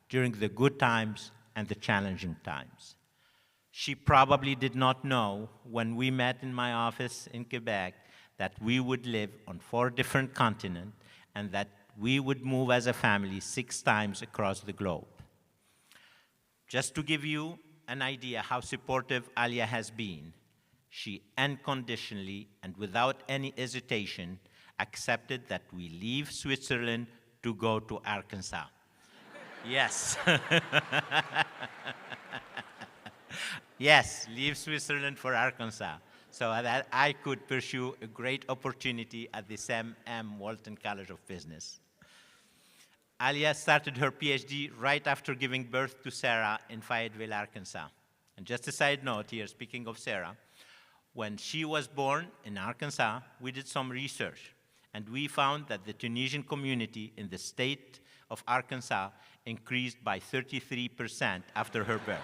during the good times and the challenging times. She probably did not know when we met in my office in Quebec that we would live on 4 different continents and that we would move as a family 6 times across the globe. Just to give you an idea how supportive Alia has been, she unconditionally and without any hesitation accepted that we leave Switzerland to go to Arkansas. Yes. Yes, leave Switzerland for Arkansas, so that I could pursue a great opportunity at the Sam M. Walton College of Business. Alia started her PhD right after giving birth to Sarah in Fayetteville, Arkansas. And just a side note here, speaking of Sarah, when she was born in Arkansas, we did some research, and we found that the Tunisian community in the state of Arkansas increased by 33% after her birth.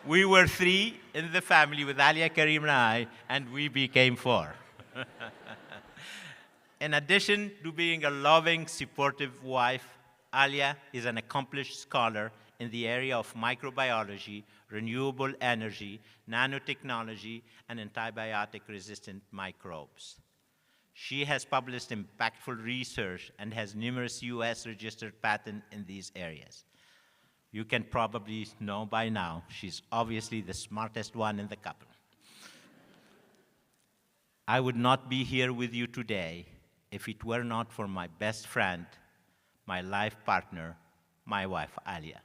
We were 3 in the family with Alia, Kareem, and I, and we became 4. In addition to being a loving, supportive wife, Alia is an accomplished scholar in the area of microbiology, renewable energy, nanotechnology, and antibiotic-resistant microbes. She has published impactful research and has numerous US registered patents in these areas. You can probably know by now, she's obviously the smartest one in the couple. I would not be here with you today if it were not for my best friend, my life partner, my wife, Alia.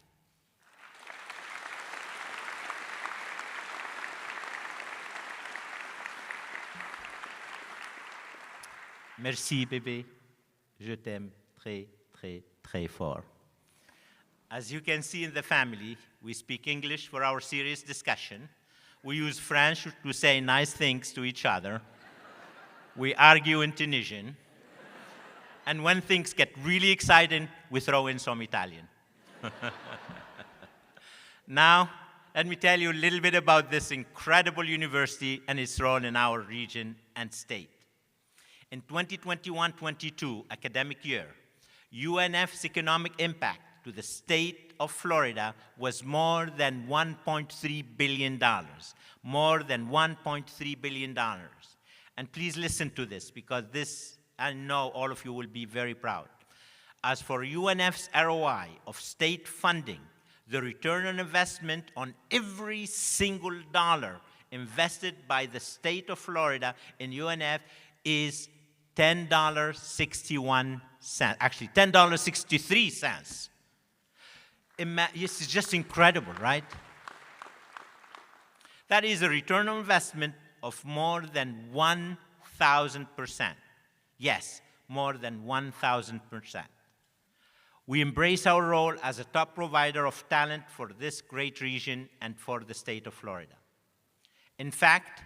Merci, bébé. Je t'aime très, très, très fort. As you can see in the family, we speak English for our serious discussion. We use French to say nice things to each other. We argue in Tunisian. And when things get really exciting, we throw in some Italian. Now, let me tell you a little bit about this incredible university and its role in our region and state. In 2021-22 academic year, UNF's economic impact to the state of Florida was more than $1.3 billion. More than $1.3 billion. And please listen to this, because this, I know all of you will be very proud. As for UNF's ROI of state funding, the return on investment on every single dollar invested by the state of Florida in UNF is $10.61, actually $10.63. This is just incredible, right? That is a return on investment of more than 1,000%. Yes, more than 1,000%. We embrace our role as a top provider of talent for this great region and for the state of Florida. In fact,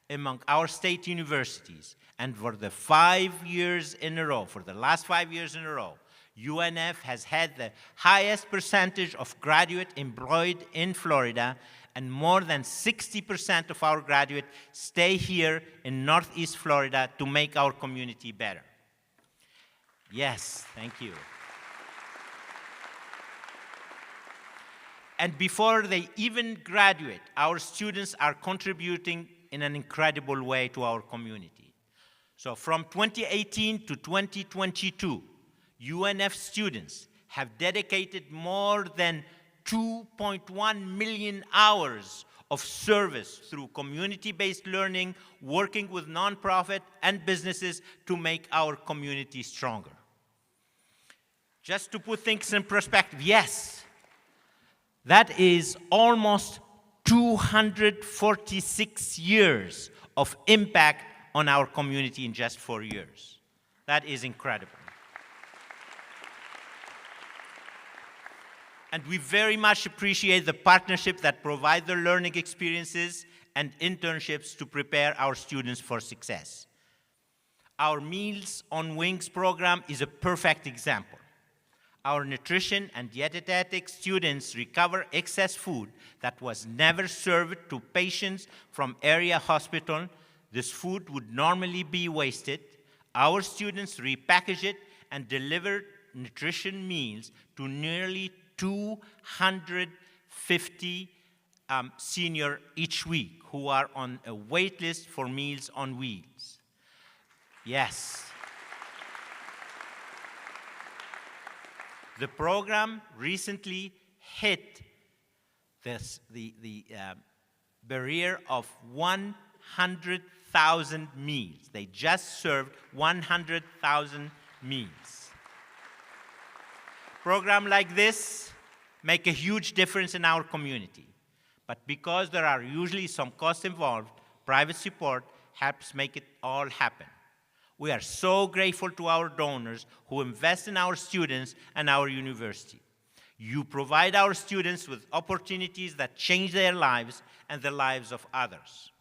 among our state universities, and for the 5 years in a row, for the last 5 years in a row, UNF has had the highest percentage of graduates employed in Florida, and more than 60% of our graduates stay here in Northeast Florida to make our community better. Yes, thank you. And before they even graduate, our students are contributing in an incredible way to our community. So from 2018 to 2022, UNF students have dedicated more than 2.1 million hours of service through community-based learning, working with nonprofit and businesses to make our community stronger. Just to put things in perspective, yes, that is almost 246 years of impact on our community in just 4 years. That is incredible. And we very much appreciate the partnership that provide the learning experiences and internships to prepare our students for success. Our Meals on Wings program is a perfect example. Our nutrition and dietetic students recover excess food that was never served to patients from area hospital. This food would normally be wasted. Our students repackage it and deliver nutrition meals to nearly 250 seniors each week who are on a wait list for Meals on Wheels. Yes. The program recently hit the barrier of 100,000 meals. They just served 100,000 meals. Programs like this make a huge difference in our community. But because there are usually some costs involved, private support helps make it all happen. We are so grateful to our donors who invest in our students and our university. You provide our students with opportunities that change their lives and the lives of others.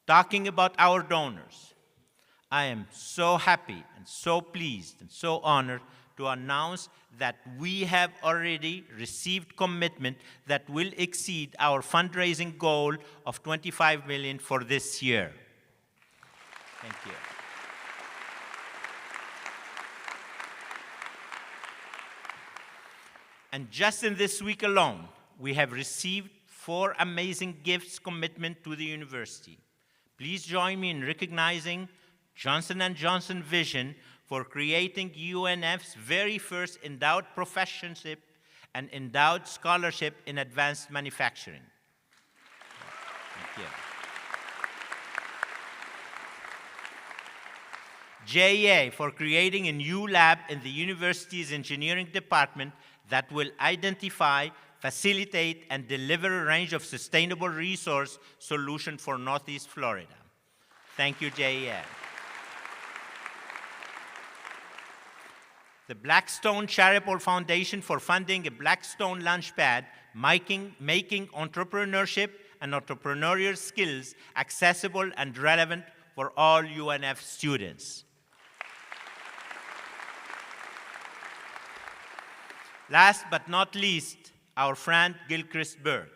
Talking about our donors, I am so happy and so pleased and so honored to announce that we have already received commitment that will exceed our fundraising goal of $25 million for this year. Thank you. And just in this week alone, we have received 4 amazing gifts commitment to the university. Please join me in recognizing Johnson & Johnson Vision for creating UNF's very first endowed professorship and endowed scholarship in advanced manufacturing. Thank you. JEA for creating a new lab in the university's engineering department that will identify, facilitate, and deliver a range of sustainable resource solutions for Northeast Florida. Thank you, JEA. the Blackstone Charitable Foundation for funding a Blackstone Launchpad, making entrepreneurship and entrepreneurial skills accessible and relevant for all UNF students. Last but not least, our friend Gilchrist Berg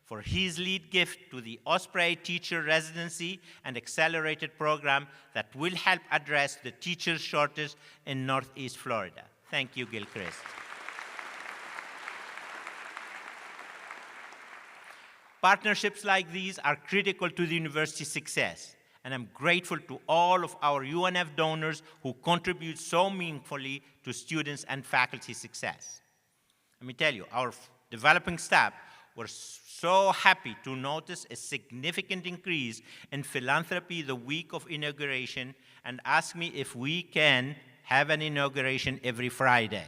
for his lead gift to the Osprey Teacher Residency and Accelerated Program that will help address the teacher shortage in Northeast Florida. Thank you, Gilchrist. Partnerships like these are critical to the university's success, and I'm grateful to all of our UNF donors who contribute so meaningfully to students' and faculty success. Let me tell you, our developing staff were so happy to notice a significant increase in philanthropy the week of inauguration and asked me if we can have an inauguration every Friday.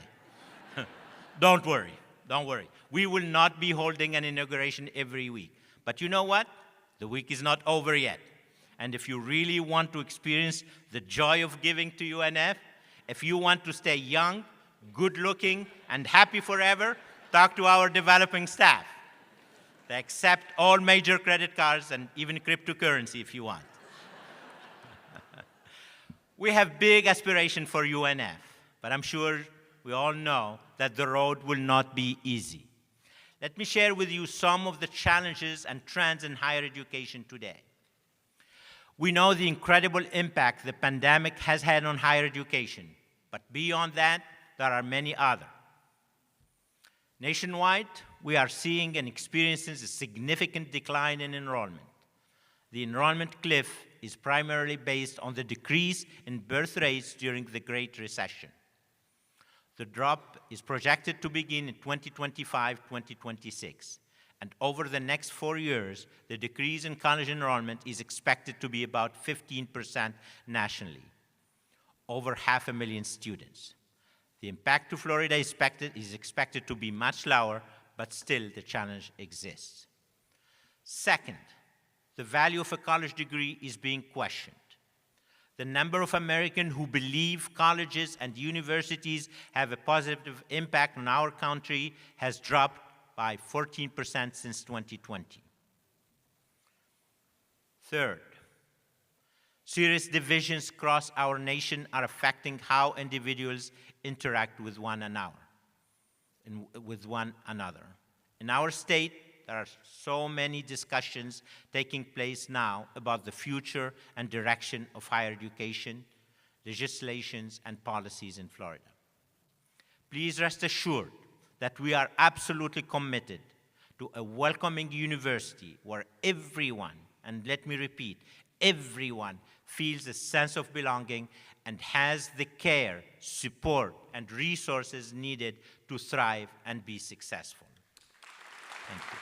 Don't worry, don't worry. We will not be holding an inauguration every week. But you know what? The week is not over yet. And if you really want to experience the joy of giving to UNF, if you want to stay young, good-looking, and happy forever, talk to our developing staff. They accept all major credit cards and even cryptocurrency if you want. We have big aspirations for UNF, but I'm sure we all know that the road will not be easy. Let me share with you some of the challenges and trends in higher education today. We know the incredible impact the pandemic has had on higher education, but beyond that, there are many others. Nationwide, we are seeing and experiencing a significant decline in enrollment. The enrollment cliff is primarily based on the decrease in birth rates during the Great Recession. The drop is projected to begin in 2025-2026, and over the next 4 years, the decrease in college enrollment is expected to be about 15% nationally, over 500,000 students. The impact to Florida is expected to be much lower, but still the challenge exists. Second, the value of a college degree is being questioned. The number of Americans who believe colleges and universities have a positive impact on our country has dropped by 14% since 2020. Third, serious divisions across our nation are affecting how individuals interact with one another. In our state, there are so many discussions taking place now about the future and direction of higher education, legislations, and policies in Florida. Please rest assured that we are absolutely committed to a welcoming university where everyone, and let me repeat, everyone feels a sense of belonging and has the care, support, and resources needed to thrive and be successful. Thank you.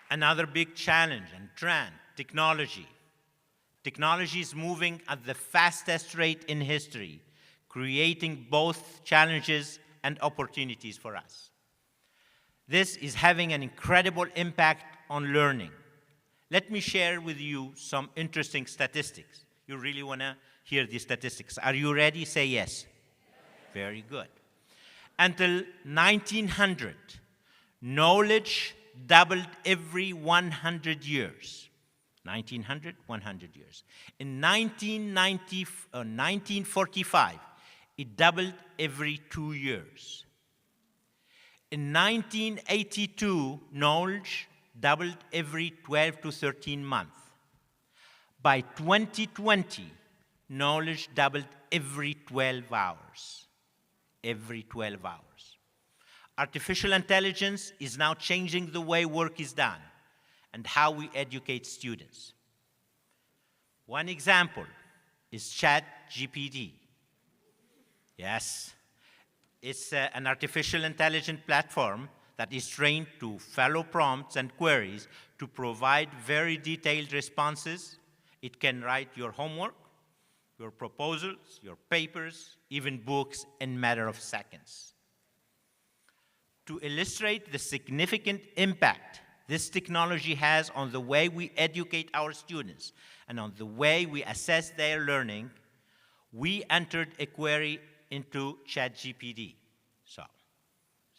Another big challenge and trend, technology. Technology is moving at the fastest rate in history, creating both challenges and opportunities for us. This is having an incredible impact on learning. Let me share with you some interesting statistics. You really want to hear these statistics. Are you ready? Say yes. Very good. Until 1900, knowledge doubled every 100 years. 1900, 100 years. In 1945, it doubled every 2 years. In 1982, knowledge doubled every 12 to 13 months. By 2020, knowledge doubled every 12 hours. Every 12 hours. Artificial intelligence is now changing the way work is done and how we educate students. One example is ChatGPT. Yes, it's an artificial intelligence platform that is trained to follow prompts and queries to provide very detailed responses. It can write your homework, your proposals, your papers, even books in a matter of seconds. To illustrate the significant impact this technology has on the way we educate our students and on the way we assess their learning, we entered a query into ChatGPT. So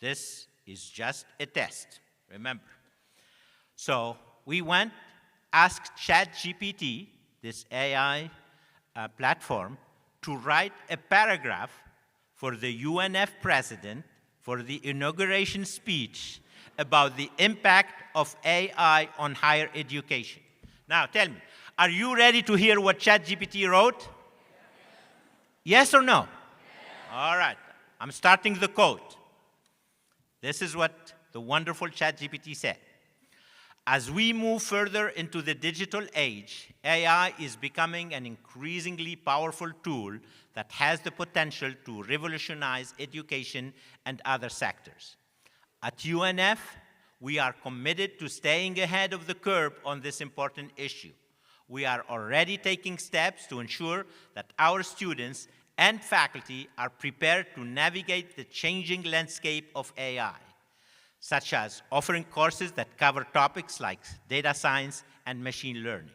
this is just a test, remember. So we went, asked ChatGPT, this AI platform, to write a paragraph for the UNF president for the inauguration speech about the impact of AI on higher education. Now tell me, are you ready to hear what ChatGPT wrote? Yes or no? Yes. All right, I'm starting the quote. This is what the wonderful ChatGPT said. As we move further into the digital age, AI is becoming an increasingly powerful tool that has the potential to revolutionize education and other sectors. At UNF, we are committed to staying ahead of the curve on this important issue. We are already taking steps to ensure that our students and faculty are prepared to navigate the changing landscape of AI, such as offering courses that cover topics like data science and machine learning.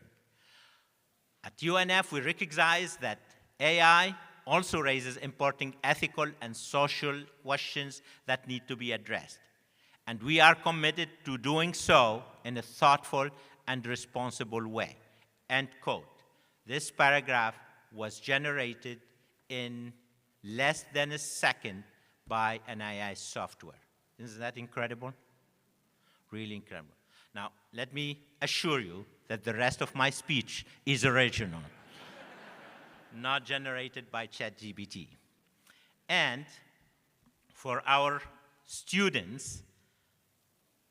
At UNF, we recognize that AI also raises important ethical and social questions that need to be addressed. And we are committed to doing so in a thoughtful and responsible way. End quote. This paragraph was generated in less than a second by an AI software. Isn't that incredible? Really incredible. Now, let me assure you that the rest of my speech is original, not generated by ChatGPT. And for our students,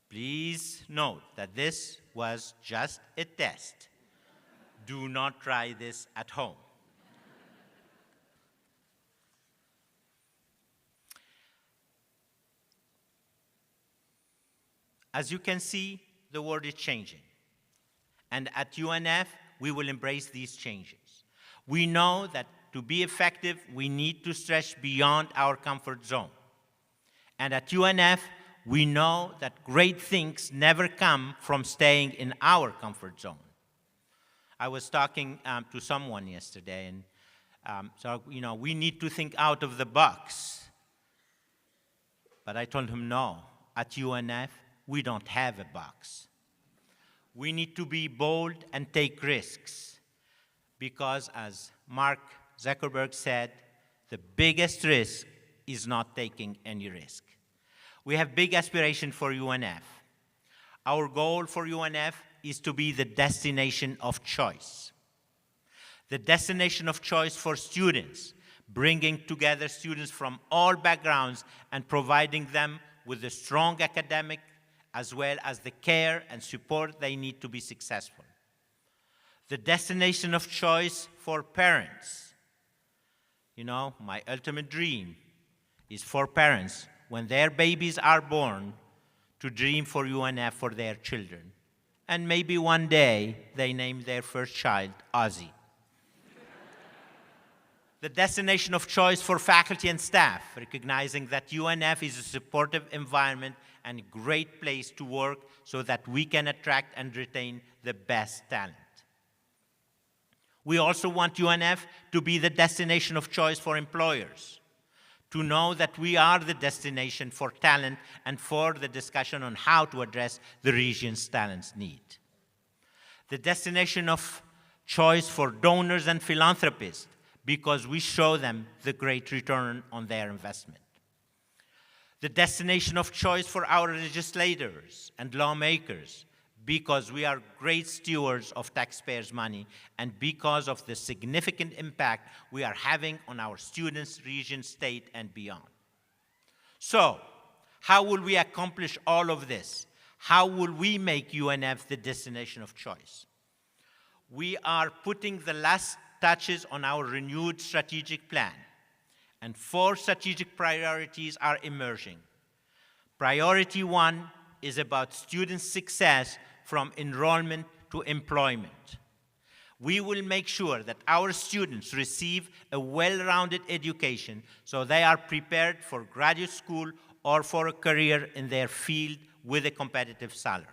please note that this was just a test. Do not try this at home. As you can see, the world is changing. And at UNF, we will embrace these changes. We know that to be effective, we need to stretch beyond our comfort zone. And at UNF, we know that great things never come from staying in our comfort zone. I was talking to someone yesterday, and we need to think out of the box. But I told him, no, at UNF, we don't have a box. We need to be bold and take risks because, as Mark Zuckerberg said, the biggest risk is not taking any risk. We have big aspirations for UNF. Our goal for UNF is to be the destination of choice. The destination of choice for students, bringing together students from all backgrounds and providing them with a strong academic as well as the care and support they need to be successful. The destination of choice for parents. You know, my ultimate dream is for parents, when their babies are born, to dream for UNF for their children. And maybe one day they name their first child Ozzy. The destination of choice for faculty and staff, recognizing that UNF is a supportive environment and a great place to work so that we can attract and retain the best talent. We also want UNF to be the destination of choice for employers, to know that we are the destination for talent and for the discussion on how to address the region's talent need. The destination of choice for donors and philanthropists, because we show them the great return on their investment. The destination of choice for our legislators and lawmakers, because we are great stewards of taxpayers' money and because of the significant impact we are having on our students, region, state, and beyond. So, how will we accomplish all of this? How will we make UNF the destination of choice? We are putting the last touches on our renewed strategic plan, and 4 strategic priorities are emerging. Priority 1 is about student success from enrollment to employment. We will make sure that our students receive a well-rounded education so they are prepared for graduate school or for a career in their field with a competitive salaries.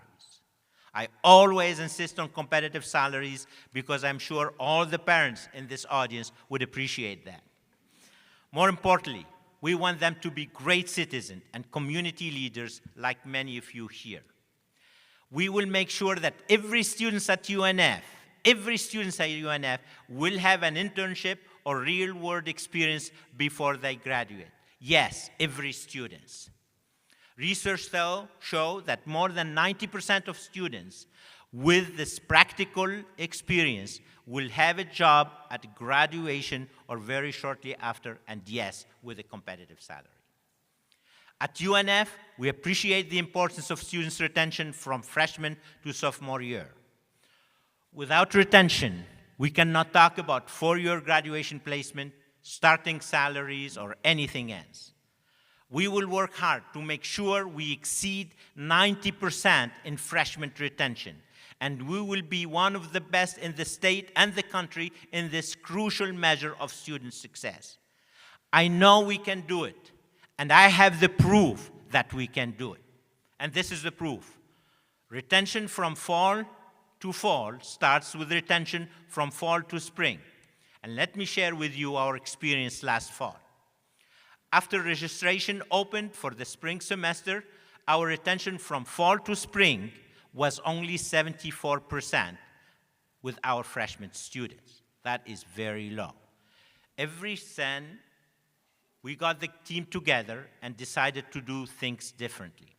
I always insist on competitive salaries because I'm sure all the parents in this audience would appreciate that. More importantly, we want them to be great citizens and community leaders like many of you here. We will make sure that every student at UNF will have an internship or real-world experience before they graduate. Yes, every student. Research, though, shows that more than 90% of students with this practical experience will have a job at graduation or very shortly after, and yes, with a competitive salary. At UNF, we appreciate the importance of students' retention from freshman to sophomore year. Without retention, we cannot talk about four-year graduation placement, starting salaries, or anything else. We will work hard to make sure we exceed 90% in freshman retention, and we will be one of the best in the state and the country in this crucial measure of student success. I know we can do it, and I have the proof that we can do it. And this is the proof. Retention from fall to fall starts with retention from fall to spring. And let me share with you our experience last fall. After registration opened for the spring semester, our retention from fall to spring was only 74% with our freshman students. That is very low. We got the team together and decided to do things differently.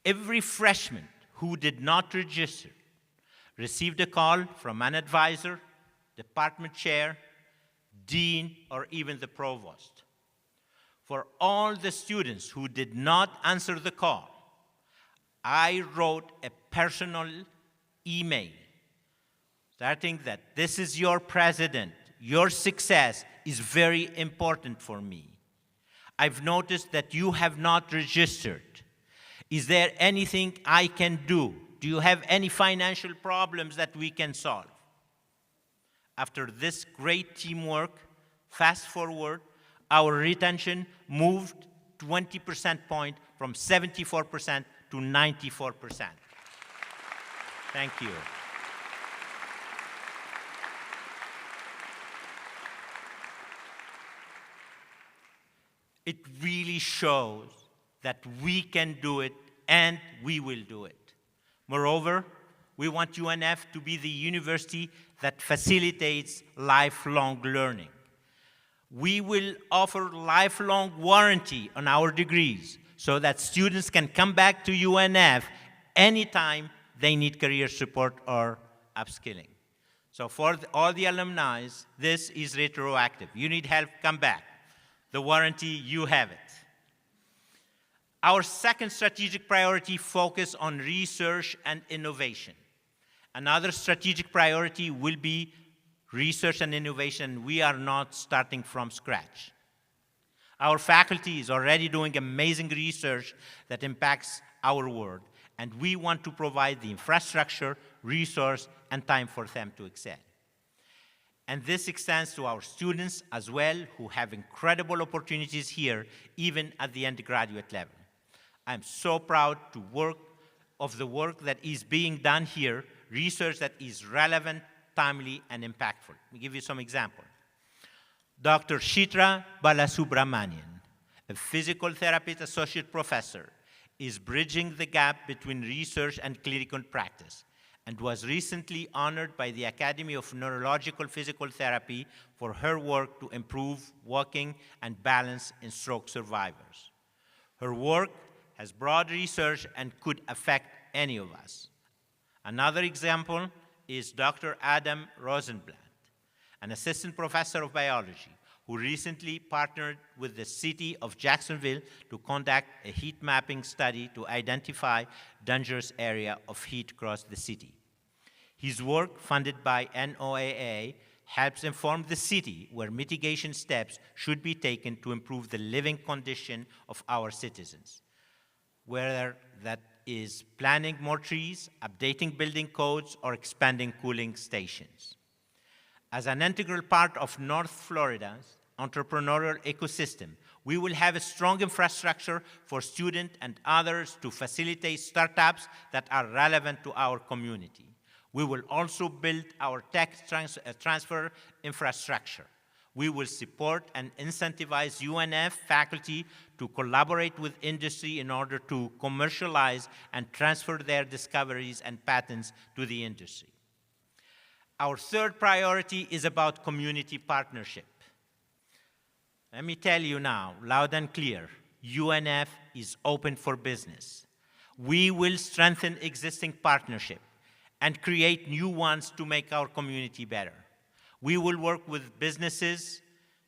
Every freshman who did not register received a call from an advisor, department chair, dean, or even the provost. For all the students who did not answer the call, I wrote a personal email stating that this is your president. Your success is very important for me. I've noticed that you have not registered. Is there anything I can do? Do you have any financial problems that we can solve? After this great teamwork, fast forward, our retention moved 20% point from 74% to 94%. Thank you. It really shows that we can do it and we will do it. Moreover, we want UNF to be the university that facilitates lifelong learning. We will offer lifelong warranty on our degrees so that students can come back to UNF anytime they need career support or upskilling. So for all the alumni, this is retroactive. You need help, come back. The warranty, you have it. Our second strategic priority focuses on research and innovation. Another strategic priority will be research and innovation. We are not starting from scratch. Our faculty is already doing amazing research that impacts our world, and we want to provide the infrastructure, resource, and time for them to excel. And this extends to our students as well, who have incredible opportunities here, even at the undergraduate level. I'm so proud of the work that is being done here, research that is relevant, timely, and impactful. Let me give you some examples. Dr. Shitra Balasubramanian, a physical therapist associate professor, is bridging the gap between research and clinical practice, and was recently honored by the Academy of Neurological Physical Therapy for her work to improve walking and balance in stroke survivors. Her work has broad research and could affect any of us. Another example is Dr. Adam Rosenblatt, an assistant professor of biology who recently partnered with the city of Jacksonville to conduct a heat mapping study to identify dangerous area of heat across the city. His work, funded by NOAA, helps inform the city where mitigation steps should be taken to improve the living condition of our citizens, whether that is planting more trees, updating building codes, or expanding cooling stations. As an integral part of North Florida's entrepreneurial ecosystem, We will have a strong infrastructure for students and others to facilitate startups that are relevant to our community. We will also build our tech transfer infrastructure. We will support and incentivize UNF faculty to collaborate with industry in order to commercialize and transfer their discoveries and patents to the industry. Our third priority is about community partnership. Let me tell you now, loud and clear, UNF is open for business. We will strengthen existing partnerships and create new ones to make our community better. We will work with businesses,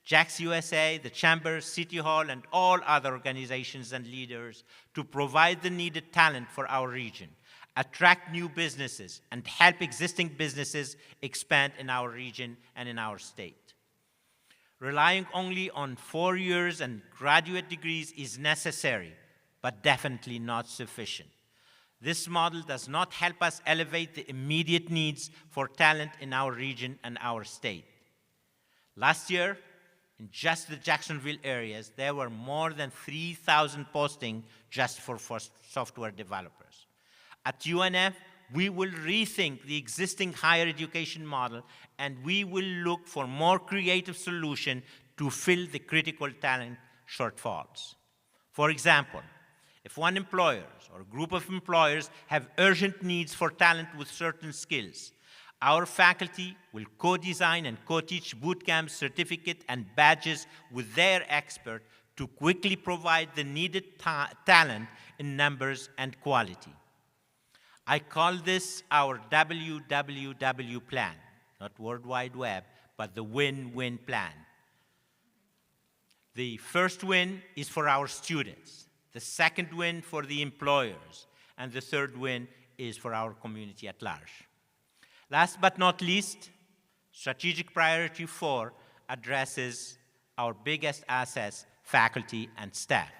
JAX USA, the Chamber, City Hall, and all other organizations and leaders to provide the needed talent for our region, attract new businesses, and help existing businesses expand in our region and in our state. Relying only on 4 years and graduate degrees is necessary, but definitely not sufficient. This model does not help us elevate the immediate needs for talent in our region and our state. Last year, in just the Jacksonville areas, there were more than 3,000 postings just for software developers. At UNF, we will rethink the existing higher education model, and we will look for more creative solutions to fill the critical talent shortfalls. For example, if one employer or a group of employers have urgent needs for talent with certain skills, our faculty will co-design and co-teach bootcamp certificate and badges with their expert to quickly provide the needed talent in numbers and quality. I call this our WWW plan, not World Wide Web, but the win-win plan. The first win is for our students, the second win for the employers, and the third win is for our community at large. Last but not least, strategic priority 4 addresses our biggest assets, faculty and staff.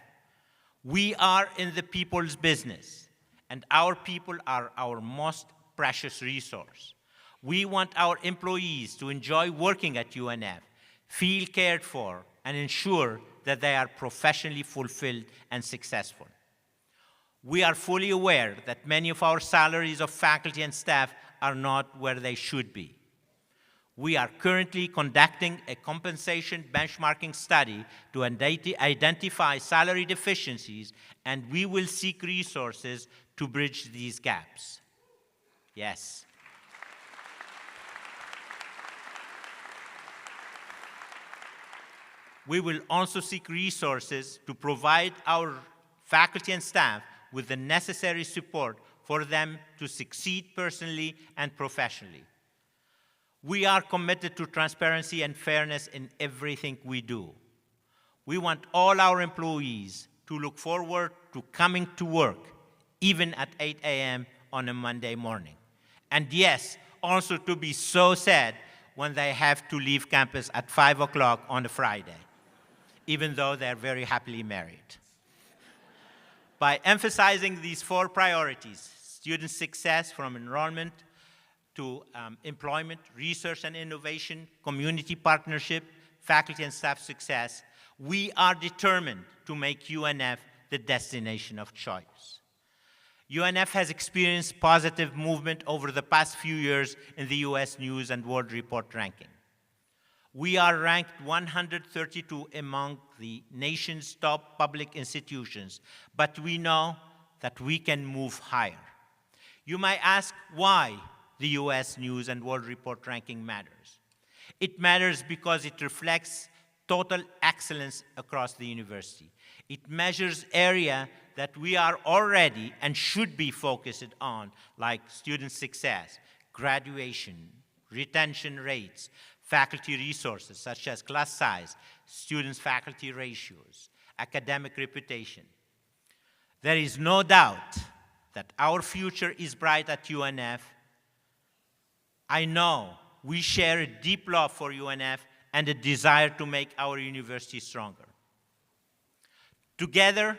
We are in the people's business, and our people are our most precious resource. We want our employees to enjoy working at UNF, feel cared for, and ensure that they are professionally fulfilled and successful. We are fully aware that many of our salaries of faculty and staff are not where they should be. We are currently conducting a compensation benchmarking study to identify salary deficiencies, and we will seek resources to bridge these gaps. Yes. We will also seek resources to provide our faculty and staff with the necessary support for them to succeed personally and professionally. We are committed to transparency and fairness in everything we do. We want all our employees to look forward to coming to work, even at 8 a.m. on a Monday morning. And yes, also to be so sad when they have to leave campus at 5 o'clock on a Friday, even though they're very happily married. By emphasizing these 4 priorities, student success from enrollment to employment, research and innovation, community partnership, faculty and staff success, we are determined to make UNF the destination of choice. UNF has experienced positive movement over the past few years in the US News and World Report ranking. We are ranked 132 among the nation's top public institutions, but we know that we can move higher. You might ask why the US News and World Report ranking matters. It matters because it reflects total excellence across the university. It measures areas that we are already and should be focused on, like student success, graduation, retention rates, faculty resources such as class size, students-faculty ratios, academic reputation. There is no doubt that our future is bright at UNF. I know we share a deep love for UNF and a desire to make our university stronger. Together,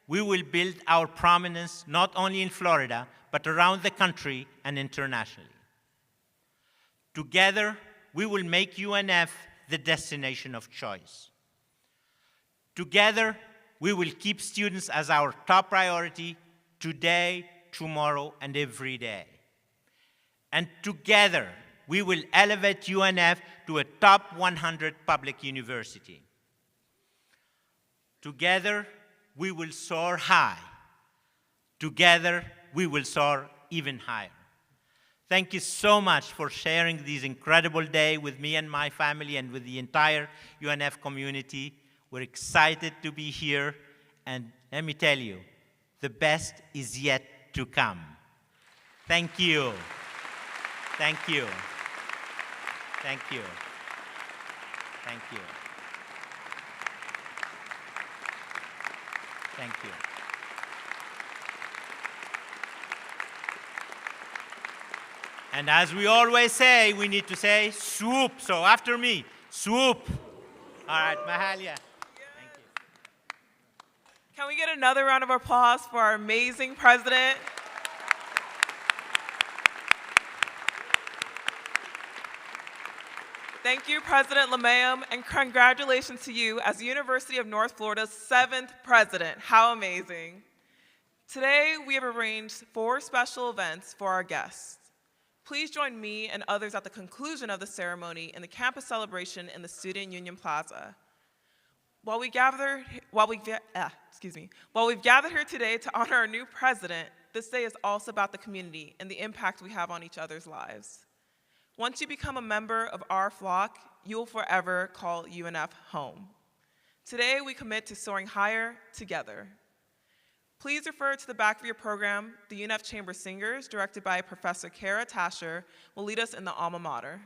we will build our prominence not only in Florida, but around the country and internationally. Together, we will make UNF the destination of choice. Together, we will keep students as our top priority today, tomorrow, and every day. And together, we will elevate UNF to a top 100 public university. Together, we will soar high. Together, we will soar even higher. Thank you so much for sharing this incredible day with me and my family and with the entire UNF community. We're excited to be here, and let me tell you, the best is yet to come. Thank you. Thank you. Thank you. Thank you. Thank you. And as we always say, we need to say swoop. So after me, swoop. All right, Mahalia. Thank you. Can we get another round of applause for our amazing president? Thank you, President Limayem, and congratulations to you as the University of North Florida's 7th president. How amazing. Today, we have arranged 4 special events for our guests. Please join me and others at the conclusion of the ceremony in the campus celebration in the Student Union Plaza. While we've gathered here today to honor our new president, this day is also about the community and the impact we have on each other's lives. Once you become a member of our flock, you will forever call UNF home. Today, we commit to soaring higher together. Please refer to the back of your program. The UNF Chamber Singers, directed by Professor Kara Tasher, will lead us in the alma mater.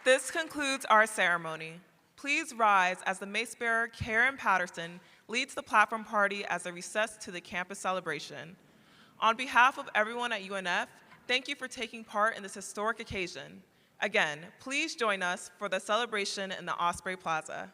This concludes our ceremony. Please rise as the mace bearer, Karen Patterson, leads the platform party as a recess to the campus celebration. On behalf of everyone at UNF, thank you for taking part in this historic occasion. Again, please join us for the celebration in the Osprey Plaza.